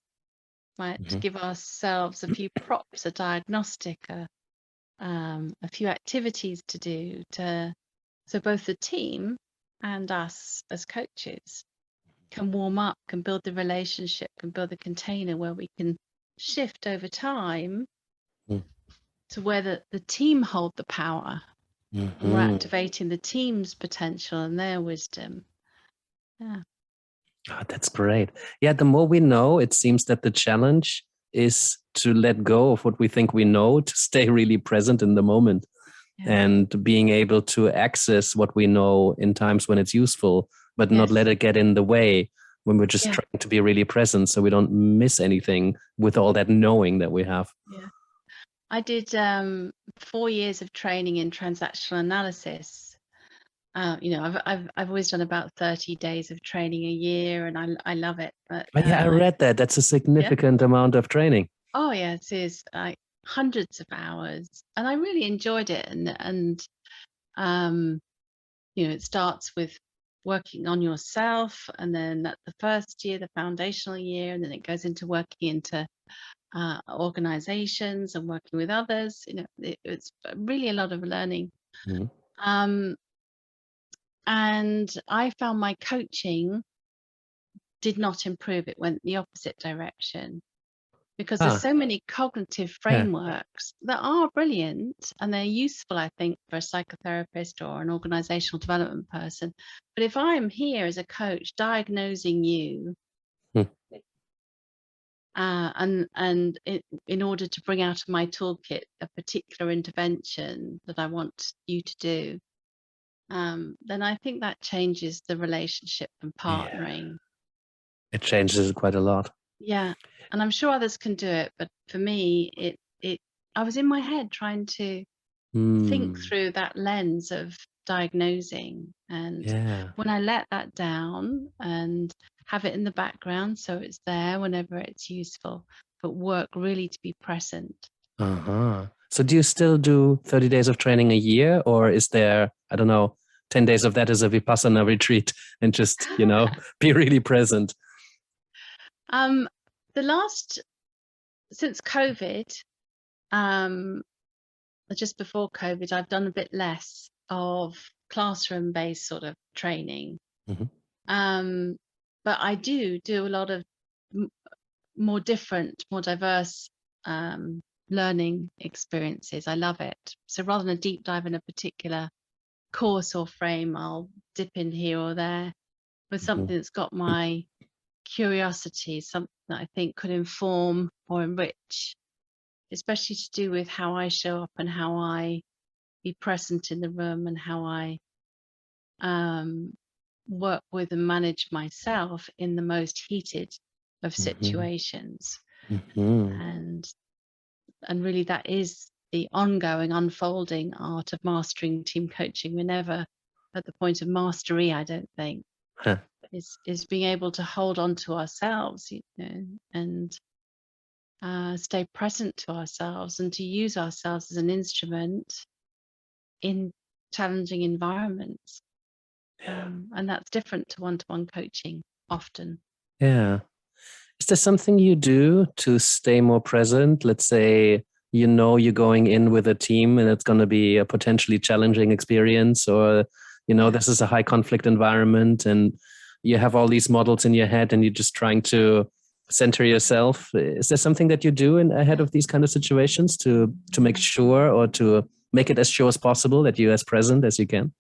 right, to give ourselves a few props, a diagnostic, a few activities to do, so both the team and us as coaches can warm up, can build the relationship, can build the container where we can shift over time to where the team hold the power. And we're activating the team's potential and their wisdom. Yeah. Oh, that's great. Yeah, the more we know, it seems that the challenge is to let go of what we think we know, to stay really present in the moment, Yeah. and being able to access what we know in times when it's useful, but not let Yes. it get in the way when we're just Yeah. trying to be really present so we don't miss anything with all that knowing that we have. Yeah. I did 4 years of training in transactional analysis. I've always done about 30 days of training a year, and I love it. But But yeah, I read that. That's a yeah, significant amount of training. oh yeah, it is like hundreds of hours, and I really enjoyed it. And um, it starts with working on yourself, and then at the first year, the foundational year, and then it goes into working into organizations and working with others. It's really a lot of learning. Mhm. Um, and I found my coaching did not improve. It went the opposite direction because there's Ah, so many cognitive yeah. frameworks that are brilliant and they're useful, I think, for a psychotherapist or an organizational development person. But if I'm here as a coach diagnosing you, Hmm. in order to bring out of my toolkit a particular intervention that I want you to do, then I think that changes the relationship and Yeah, partnering. it changes it quite a lot. Yeah, and I'm sure others can do it, but for me, I was in my head trying to think Hmm. through that lens of diagnosing, and Yeah. when I let that down and have it in the background so it's there whenever it's useful, but work really to be present. Uh-huh. So do you still do 30 days of training a year, or is there, I don't know, 10 days of that as a Vipassana retreat and just, be really present? Um, the last Since COVID, um, just before COVID, I've done a bit less of classroom-based sort of training. Mhm. Um, but I do a lot of m- more different, more diverse learning experiences. I love it. So rather than a deep dive in a particular course or frame, I'll dip in here or there with Mhm. something that's got my curiosity, something that I think could inform or enrich, especially to do with how I show up and how I be present in the room and how I um, work with and manage myself in the most heated of Mhm. situations. Mhm. And really that is the ongoing unfolding art of mastering team coaching. We're never at the point of mastery, I don't think. Huh. Is being able to hold on to ourselves, and stay present to ourselves and to use ourselves as an instrument in challenging environments. And that's different to one-to-one coaching often. Yeah. Is there something you do to stay more present? Let's say you're going in with a team and it's going to be a potentially challenging experience, or Yeah. this is a high conflict environment and you have all these models in your head and you're just trying to center yourself. Is there something that you do ahead of these kind of situations to make sure, or to make it as sure as possible that you're as present as you can?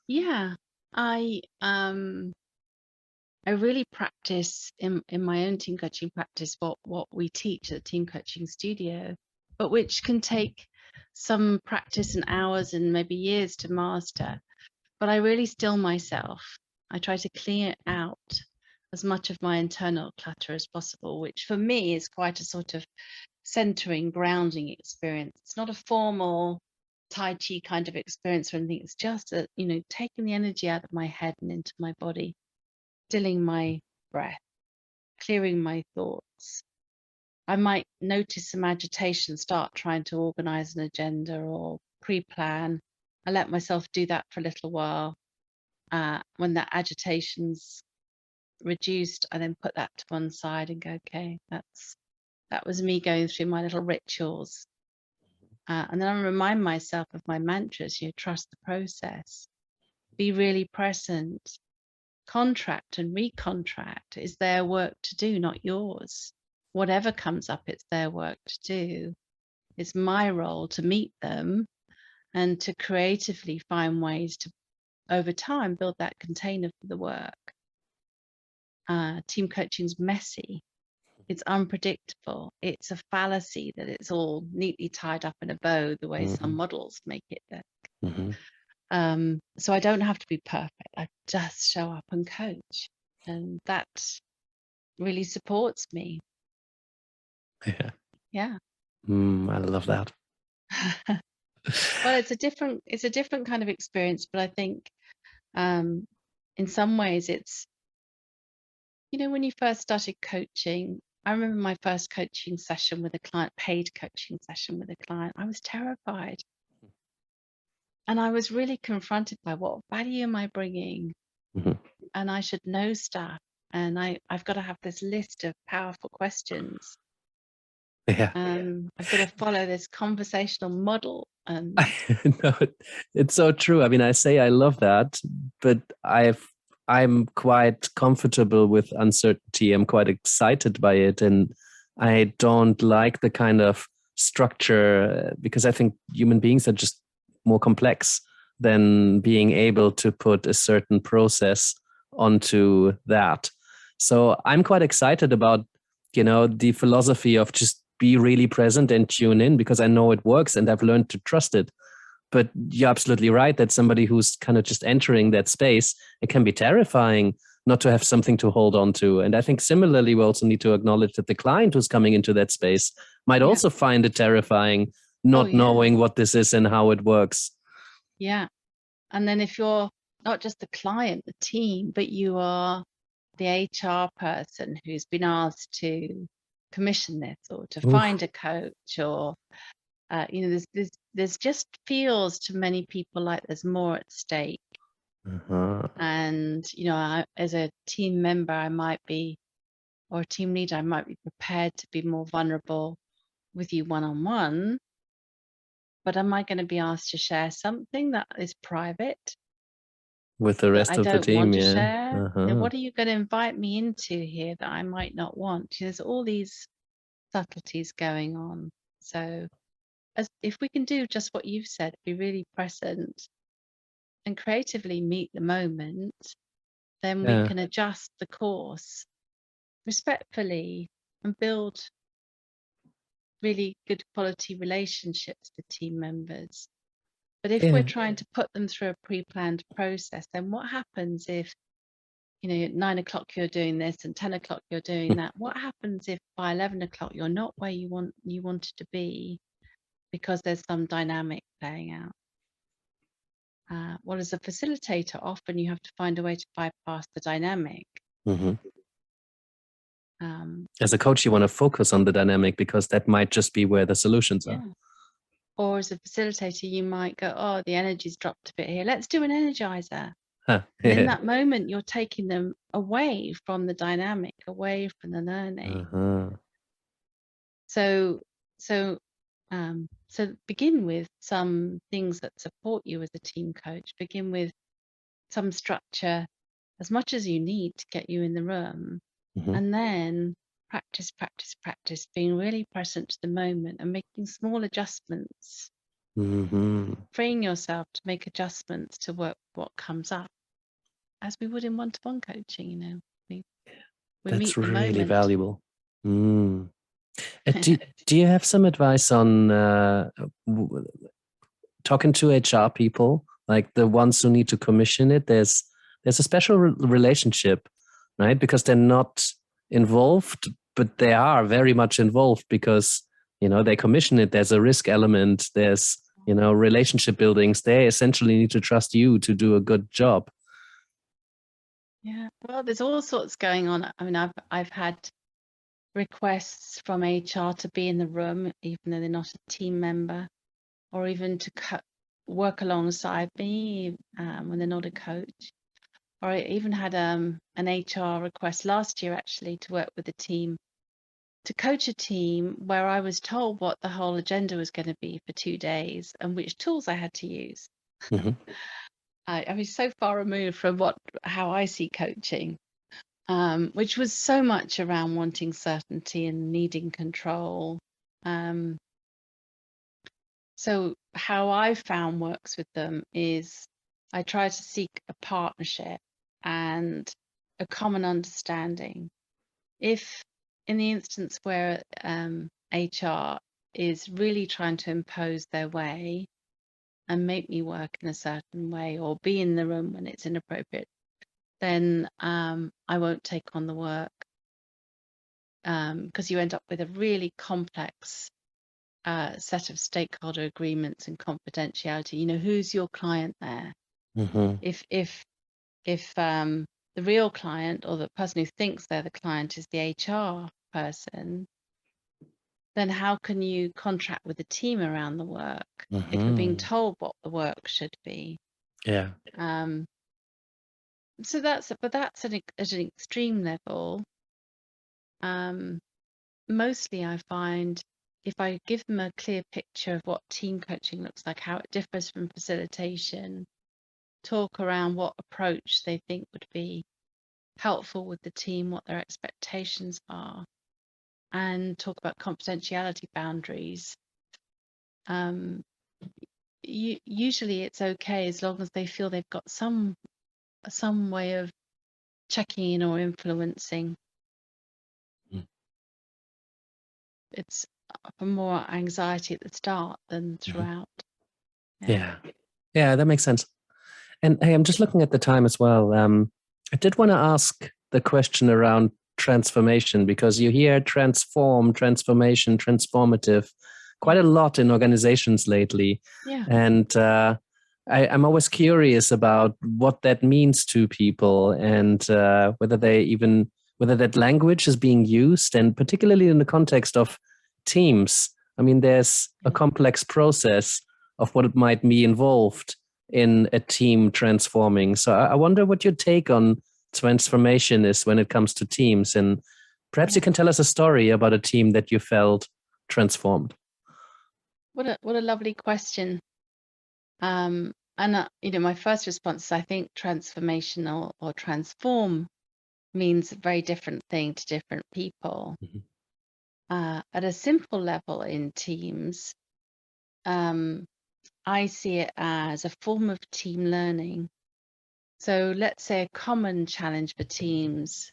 Yeah. I I really practice in my own team coaching practice what we teach at the team coaching studio, but which can take some practice and hours and maybe years to master. But I really still myself. I try to clear out as much of my internal clutter as possible, which for me is quite a sort of centering, grounding experience. It's not a formal Tai Chi kind of experience or anything. It's just taking the energy out of my head and into my body, stilling my breath, clearing my thoughts. I might notice some agitation, start trying to organize an agenda or pre-plan. I let myself do that for a little while. When that agitation's reduced, I then put that to one side and go, okay, that was me going through my little rituals. And then I remind myself of my mantras, trust the process, be really present, contract and recontract. Is their work to do, not yours. Whatever comes up, it's their work to do. It's my role to meet them and to creatively find ways to, over time, build that container for the work. team coaching's messy. It's unpredictable. It's a fallacy that it's all neatly tied up in a bow, the way some models make it look. So I don't have to be perfect. I just show up and coach. And that really supports me. Yeah. I love that. Well, it's a different kind of experience, but I think in some ways it's, when you first started coaching, I remember my first coaching session with a client, paid coaching session with a client. I was terrified. And I was really confronted by what value am I bringing? And I should know stuff. And I've got to have this list of powerful questions. Yeah. I've got to follow this conversational model. No, it's so true. I mean, I say I love that, but I'm quite comfortable with uncertainty. I'm quite excited by it, and I don't like the kind of structure because I think human beings are just more complex than being able to put a certain process onto that. So I'm quite excited about, the philosophy of just be really present and tune in, because I know it works and I've learned to trust it. But you're absolutely right that somebody who's kind of just entering that space, it can be terrifying not to have something to hold on to. And I think similarly, we also need to acknowledge that the client who's coming into that space might also find it terrifying, not knowing what this is and how it works. Yeah. And then if you're not just the client, the team, but you are the HR person who's been asked to commission this or to find a coach, or there's just feels to many people like there's more at stake. And as a team member, I might be, or a team leader, I might be prepared to be more vulnerable with you one-on-one, but am I going to be asked to share something that is private with the rest of the team? Want to share? What are you going to invite me into here that I might not want? There's all these subtleties going on. So if we can do just what you've said, be really present and creatively meet the moment, then we can adjust the course respectfully and build really good quality relationships with team members. But if we're trying to put them through a pre-planned process, then what happens if, at 9 o'clock you're doing this and 10 o'clock you're doing that? What happens if by 11 o'clock you're not where you wanted to be because there's some dynamic playing out? Well, as a facilitator, often you have to find a way to bypass the dynamic. As a coach, you want to focus on the dynamic because that might just be where the solutions are. Or as a facilitator, you might go, oh, the energy's dropped a bit here. Let's do an energizer. And in that moment, you're taking them away from the dynamic, away from the learning. So begin with some things that support you as a team coach. Begin with some structure, as much as you need to get you in the room. And then practice, being really present to the moment and making small adjustments. Freeing yourself to make adjustments to work what comes up, as we would in one-to-one coaching. That's really valuable. Do you have some advice on talking to HR people, like the ones who need to commission it? There's a special relationship, right? Because they're not involved, but they are very much involved because, they commission it. There's a risk element. There's, relationship buildings. They essentially need to trust you to do a good job. Yeah, well, there's all sorts going on. I mean, I've had requests from HR to be in the room, even though they're not a team member, or even to work alongside me when they're not a coach. Or I even had an HR request last year, actually, to work with a team, to coach a team where I was told what the whole agenda was going to be for 2 days and which tools I had to use. I was so far removed from how I see coaching, which was so much around wanting certainty and needing control. So how I found works with them is I try to seek a partnership and a common understanding. If in the instance where HR is really trying to impose their way and make me work in a certain way or be in the room when it's inappropriate, then I won't take on the work, because you end up with a really complex set of stakeholder agreements and confidentiality. You know, who's your client there? Mm-hmm. If the real client or the person who thinks they're the client is the HR person, then how can you contract with the team around the work if you're being told what the work should be? Yeah. So that's at an extreme level. Mostly I find if I give them a clear picture of what team coaching looks like, how it differs from facilitation, talk around what approach they think would be helpful with the team, what their expectations are, and talk about confidentiality boundaries. Usually it's okay as long as they feel they've got some way of checking in or influencing. It's for more anxiety at the start than throughout. Yeah, that makes sense. And hey, I'm just looking at the time as well. I did want to ask the question around transformation, because you hear transform, transformation, transformative quite a lot in organizations lately. Yeah. And I'm always curious about what that means to people, and whether that language is being used, and particularly in the context of teams. I mean, there's a complex process of what it might be involved in a team transforming. So I wonder what your take on transformation is when it comes to teams, and perhaps you can tell us a story about a team that you felt transformed. What a lovely question. And my first response is I think transformational or transform means a very different thing to different people. At a simple level in teams, I see it as a form of team learning. So let's say a common challenge for teams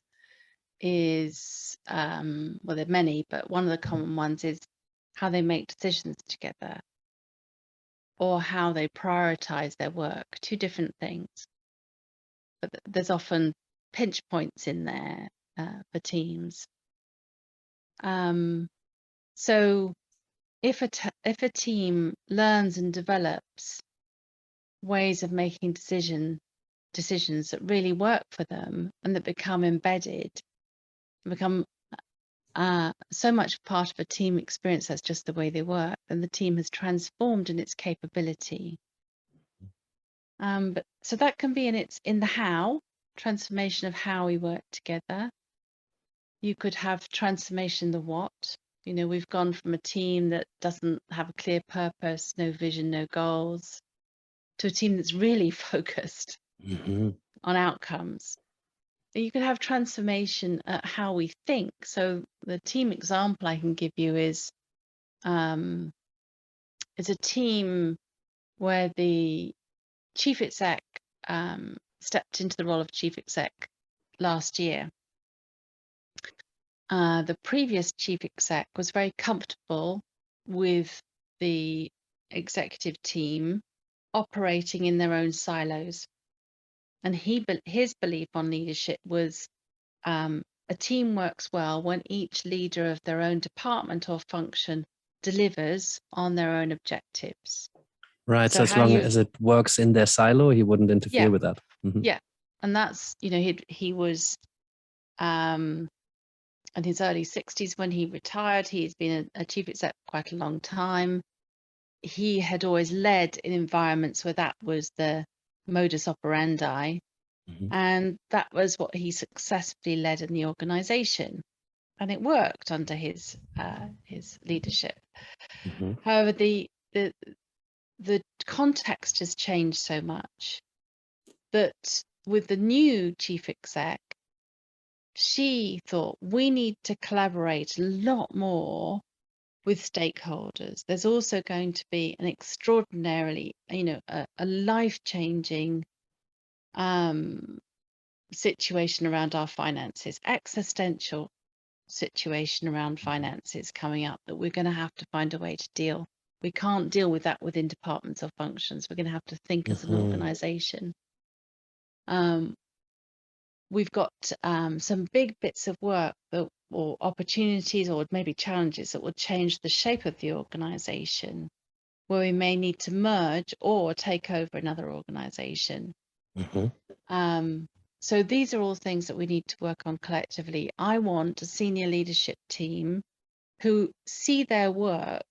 is, well, there are many, but one of the common ones is how they make decisions together or how they prioritize their work. Two different things. But there's often pinch points in there for teams. So if a team learns and develops ways of making decisions that really work for them and that become embedded, become so much part of a team experience, that's just the way they work, then the team has transformed in its capability. But so that can be in the how, transformation of how we work together. You could have transformation the what. You know, we've gone from a team that doesn't have a clear purpose, no vision, no goals, to a team that's really focused on outcomes. You could have transformation at how we think. So the team example I can give you is a team where the chief exec stepped into the role of chief exec last year. The previous chief exec was very comfortable with the executive team operating in their own silos. And his belief on leadership was a team works well when each leader of their own department or function delivers on their own objectives. Right. So as long as it works in their silo, he wouldn't interfere with that. Yeah. And that's, he was in his early 60s when he retired. He's been a chief exec for quite a long time. He had always led in environments where that was the modus operandi. And that was what he successfully led in the organization. And it worked under his leadership. However, the context has changed so much that with the new chief exec, she thought we need to collaborate a lot more with stakeholders. There's also going to be an extraordinarily, a life-changing situation around our finances, existential situation around finances coming up that we're going to have to find a way to deal. We can't deal with that within departments or functions. We're going to have to think as an organization. We've got some big bits of work that, or opportunities or maybe challenges that will change the shape of the organization, where we may need to merge or take over another organization. So these are all things that we need to work on collectively. I want a senior leadership team who see their work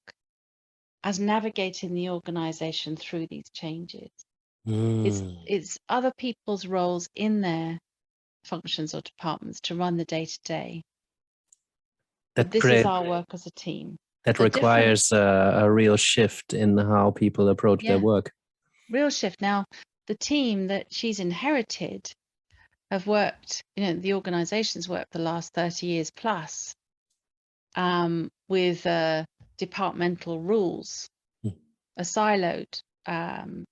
as navigating the organization through these changes. It's other people's roles in their functions or departments to run the day-to-day. But this is our work as a team. That requires a real shift in how people approach their work. Real shift. Now, the team that she's inherited have worked, the organization's worked the last 30 years plus with departmental rules, a siloed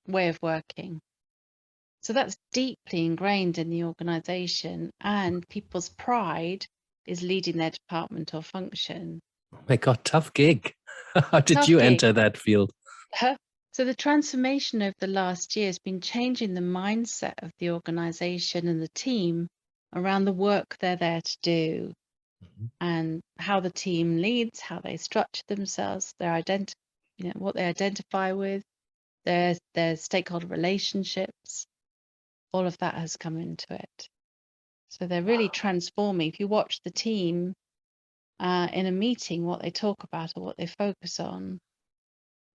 way of working. So that's deeply ingrained in the organization, and people's pride is leading their department or function. Oh my God, tough gig. How did you enter that field? So the transformation over the last year has been changing the mindset of the organization and the team around the work they're there to do, and how the team leads, how they structure themselves, their what they identify with, their stakeholder relationships. All of that has come into it. So they're really transforming. If you watch the team in a meeting, what they talk about or what they focus on,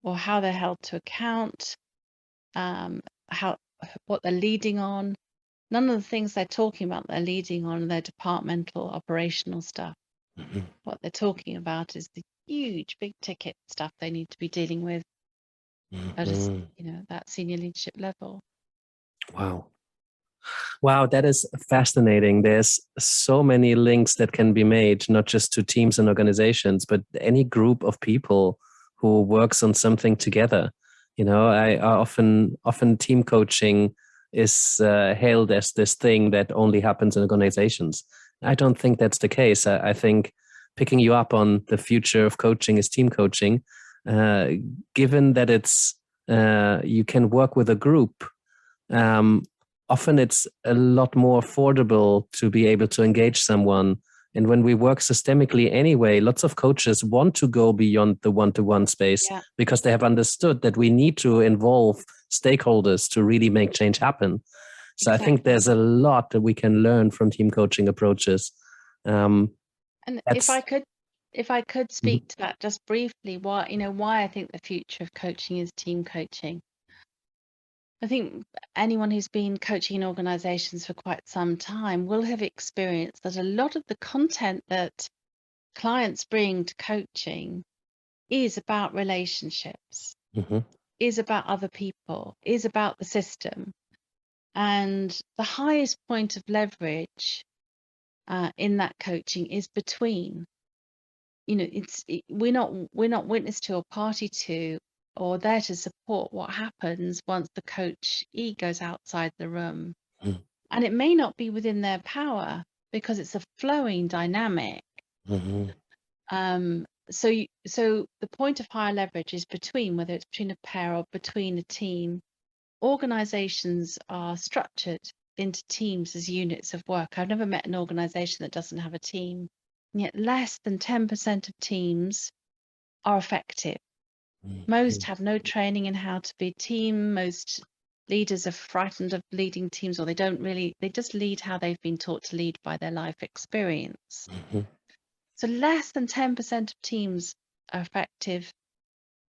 or how they're held to account, what they're leading on. None of the things they're talking about they're leading on their departmental operational stuff. What they're talking about is the huge big ticket stuff they need to be dealing with at that senior leadership level. Wow, that is fascinating. There's so many links that can be made, not just to teams and organizations, but any group of people who works on something together. I often team coaching is hailed as this thing that only happens in organizations. I don't think that's the case. I think picking you up on the future of coaching is team coaching, given that it's you can work with a group. Often it's a lot more affordable to be able to engage someone. And when we work systemically anyway, lots of coaches want to go beyond the one-to-one space because they have understood that we need to involve stakeholders to really make change happen. So I think there's a lot that we can learn from team coaching approaches. And if I could speak to that just briefly, why I think the future of coaching is team coaching. I think anyone who's been coaching in organizations for quite some time will have experienced that a lot of the content that clients bring to coaching is about relationships, is about other people, is about the system. And the highest point of leverage in that coaching is between. We're not witness to or party to or there to support what happens once the coachee goes outside the room. And it may not be within their power because it's a flowing dynamic. So the point of higher leverage is between, whether it's between a pair or between a team. Organizations are structured into teams as units of work. I've never met an organization that doesn't have a team, and yet less than 10% of teams are effective. Most have no training in how to be a team. Most leaders are frightened of leading teams, or they just lead how they've been taught to lead by their life experience. So less than 10% of teams are effective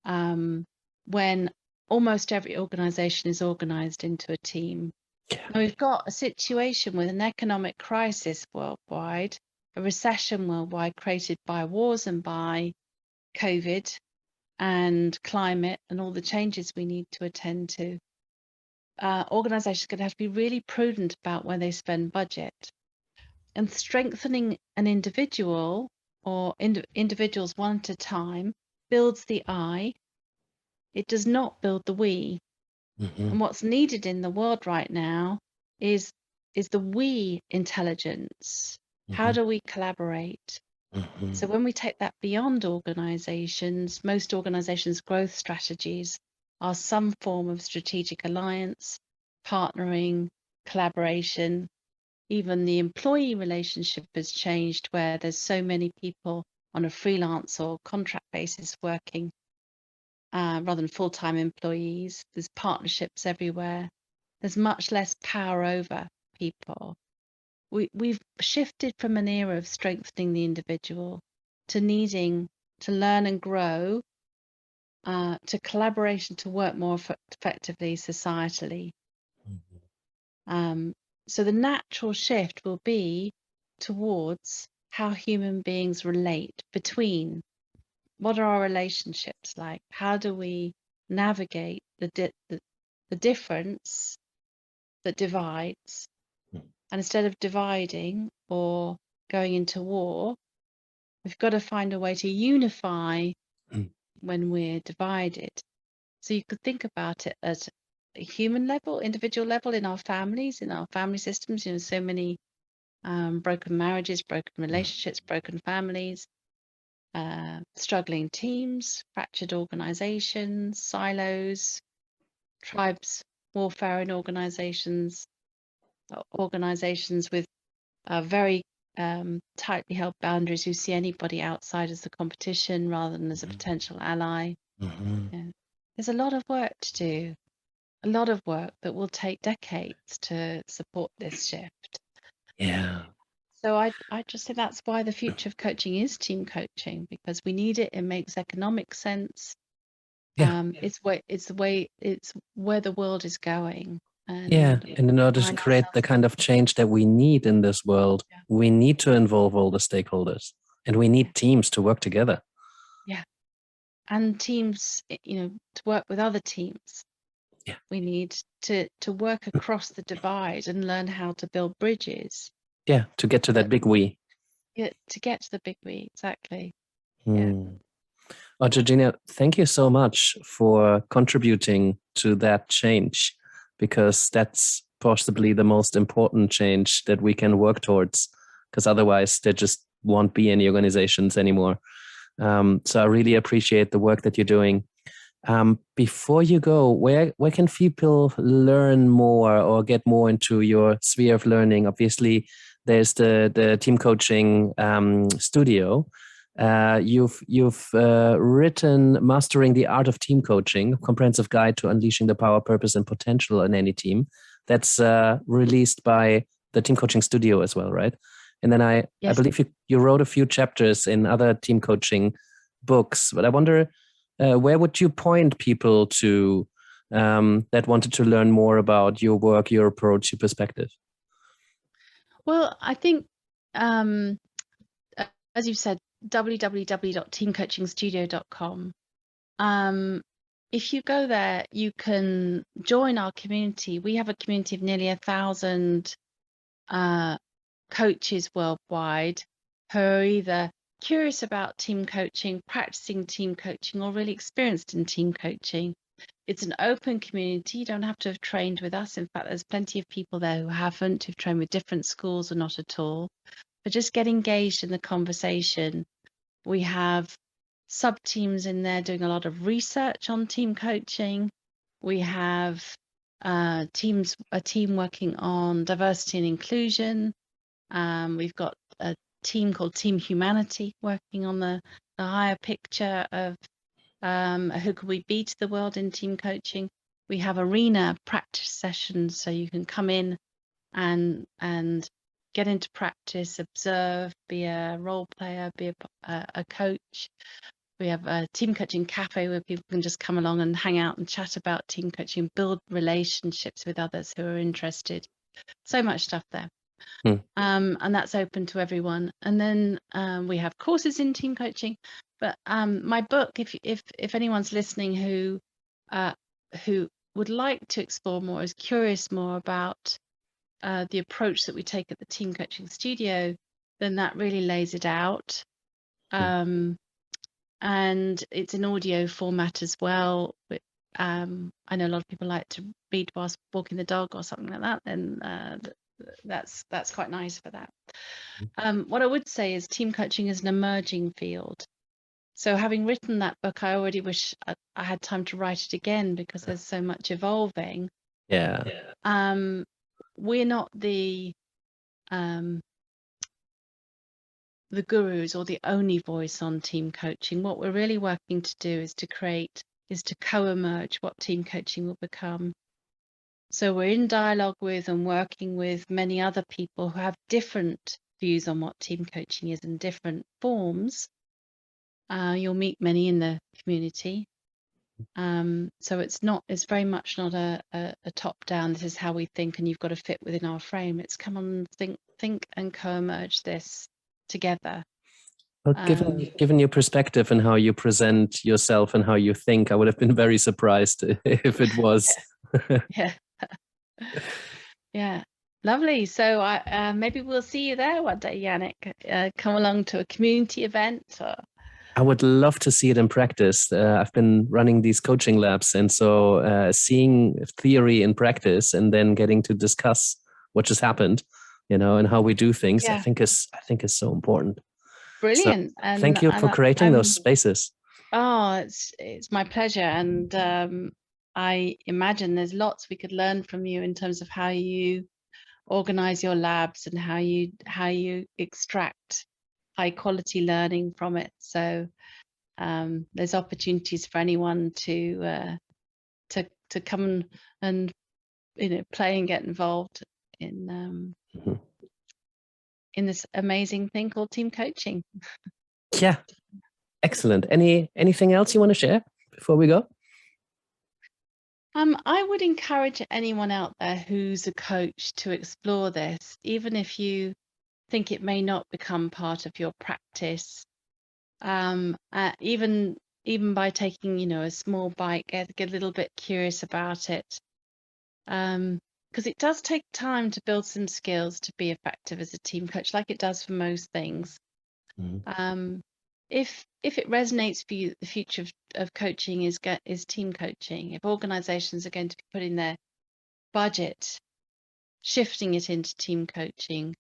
when almost every organization is organized into a team. Now we've got a situation with an economic crisis worldwide, a recession worldwide created by wars and by COVID and climate and all the changes we need to attend to. Organizations are going to have to be really prudent about where they spend budget. And strengthening an individual or individuals one at a time builds the I. It does not build the we. And what's needed in the world right now is is the we intelligence. How do we collaborate? So when we take that beyond organizations, most organizations' growth strategies are some form of strategic alliance, partnering, collaboration. Even the employee relationship has changed, where there's so many people on a freelance or contract basis working rather than full-time employees. There's partnerships everywhere. There's much less power over people. We've shifted from an era of strengthening the individual to needing to learn and grow, to collaboration, to work more effectively societally. So the natural shift will be towards how human beings relate between. What are our relationships like? How do we navigate the difference that divides? And instead of dividing or going into war, we've got to find a way to unify when we're divided. So you could think about it at a human level, individual level, in our families, in our family systems. You know, so many broken marriages, broken relationships, broken families, struggling teams, fractured organizations, silos, tribes, warfare in organizations with very tightly held boundaries, who see anybody outside as a competition rather than as a potential ally. Yeah. There's a lot of work to do, a lot of work that will take decades to support this shift. Yeah. So I just think that's why the future of coaching is team coaching, because we need it. It makes economic sense. Yeah. It's where the world is going. And Yeah. And in order to find create the ourselves. kind of change that we need in this world, Yeah. we need to involve all the stakeholders, and we need teams to work together. Yeah. And teams, you know, to work with other teams. Yeah. We need to work across the divide and learn how to build bridges. Yeah. To get to that big we. Yeah, to get to the big we, exactly. Well, Georgina, thank you so much for contributing to that change, because that's possibly the most important change that we can work towards, because otherwise there just won't be any organizations anymore. So I really appreciate the work that you're doing. Before you go, where can people learn more or get more into your sphere of learning? Obviously, there's the team coaching studio. You've written Mastering the Art of Team Coaching, a comprehensive guide to unleashing the power, purpose, and potential in any team. That's released by the Team Coaching Studio as well, right? And then I believe you wrote a few chapters in other team coaching books, but I wonder, where would you point people to that wanted to learn more about your work, your approach, your perspective? Well, I think, as you've said, www.teamcoachingstudio.com. If you go there, you can join our community. We have a community of nearly 1,000 coaches worldwide who are either curious about team coaching, practicing team coaching, or really experienced in team coaching. It's an open community. You don't have to have trained with us. In fact, there's plenty of people there who haven't, who've trained with different schools or not at all. But just get engaged in the conversation. We have sub-teams in there doing a lot of research on team coaching. We have a team working on diversity and inclusion. We've got a team called Team Humanity working on the higher picture of who could we be to the world in team coaching. We have arena practice sessions, so you can come in and get into practice, observe, be a role player, be a coach. We have a team coaching cafe where people can just come along and hang out and chat about team coaching, build relationships with others who are interested. So much stuff there. And that's open to everyone. And then we have courses in team coaching. But my book, if anyone's listening who would like to explore more, is curious more about the approach that we take at the Team Coaching Studio, then that really lays it out. And it's in audio format as well. But, I know a lot of people like to read whilst walking the dog or something like that. Then that's quite nice for that. What I would say is team coaching is an emerging field. So having written that book, I already wish I had time to write it again, because there's so much evolving. Yeah. We're not the gurus or the only voice on team coaching. What we're really working to do is to co-emerge what team coaching will become. So we're in dialogue with and working with many other people who have different views on what team coaching is in different forms. You'll meet many in the community. So it's very much not a top down, this is how we think and you've got to fit within our frame. It's come on, think and co-emerge this together. Well, given your perspective and how you present yourself and how you think, I would have been very surprised if it was. Yeah. Yeah. Lovely. So maybe we'll see you there one day, Yannick. Come along to a community event. I would love to see it in practice. I've been running these coaching labs, and so seeing theory in practice and then getting to discuss what just happened, and how we do things, I think is so important. Brilliant. So thank you for creating those spaces. Oh, it's my pleasure. And I imagine there's lots we could learn from you in terms of how you organize your labs and how you extract high quality learning from it. So there's opportunities for anyone to come and play and get involved in this amazing thing called team coaching. Yeah, excellent. Anything else you want to share before we go? I would encourage anyone out there who's a coach to explore this, even if you think it may not become part of your practice. Even by taking, a small bite, get a little bit curious about it, because it does take time to build some skills to be effective as a team coach, like it does for most things. Mm-hmm. If it resonates for you, the future of coaching is team coaching. If organizations are going to be putting their budget, shifting it into team coaching,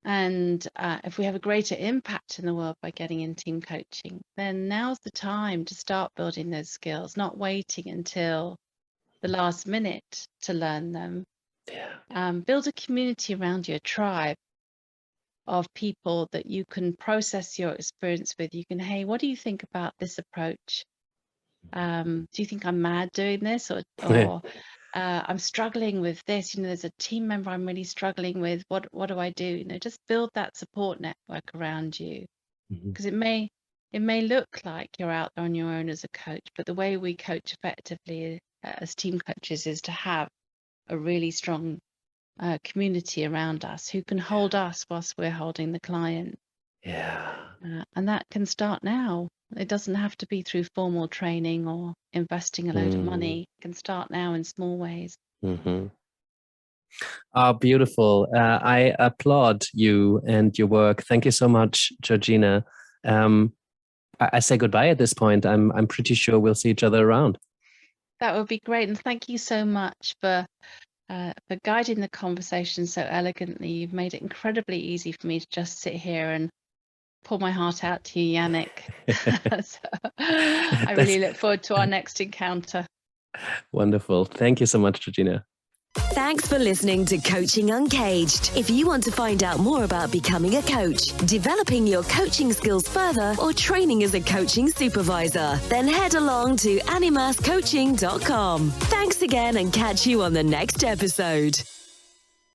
and if we have a greater impact in the world by getting in team coaching, then now's the time to start building those skills, not waiting until the last minute to learn them. Yeah. Build a community around your tribe of people that you can process your experience with. You can, hey, what do you think about this approach? Do you think I'm mad doing this, or I'm struggling with this? There's a team member I'm really struggling with. What do I do? Just build that support network around you, because it may look like you're out there on your own as a coach, but the way we coach effectively as team coaches is to have a really strong community around us who can hold us whilst we're holding the client. Yeah. And that can start now. It doesn't have to be through formal training or investing a load of money. It can start now in small ways. Mm-hmm. Oh, beautiful. I applaud you and your work. Thank you so much, Georgina. I say goodbye at this point. I'm pretty sure we'll see each other around. That would be great. And thank you so much for guiding the conversation so elegantly. You've made it incredibly easy for me to just sit here and pour my heart out to you, Yannick. So I really look forward to our next encounter. Wonderful. Thank you so much, Georgina. Thanks for listening to Coaching Uncaged. If you want to find out more about becoming a coach, developing your coaching skills further, or training as a coaching supervisor, then head along to animascoaching.com. Thanks again, and catch you on the next episode.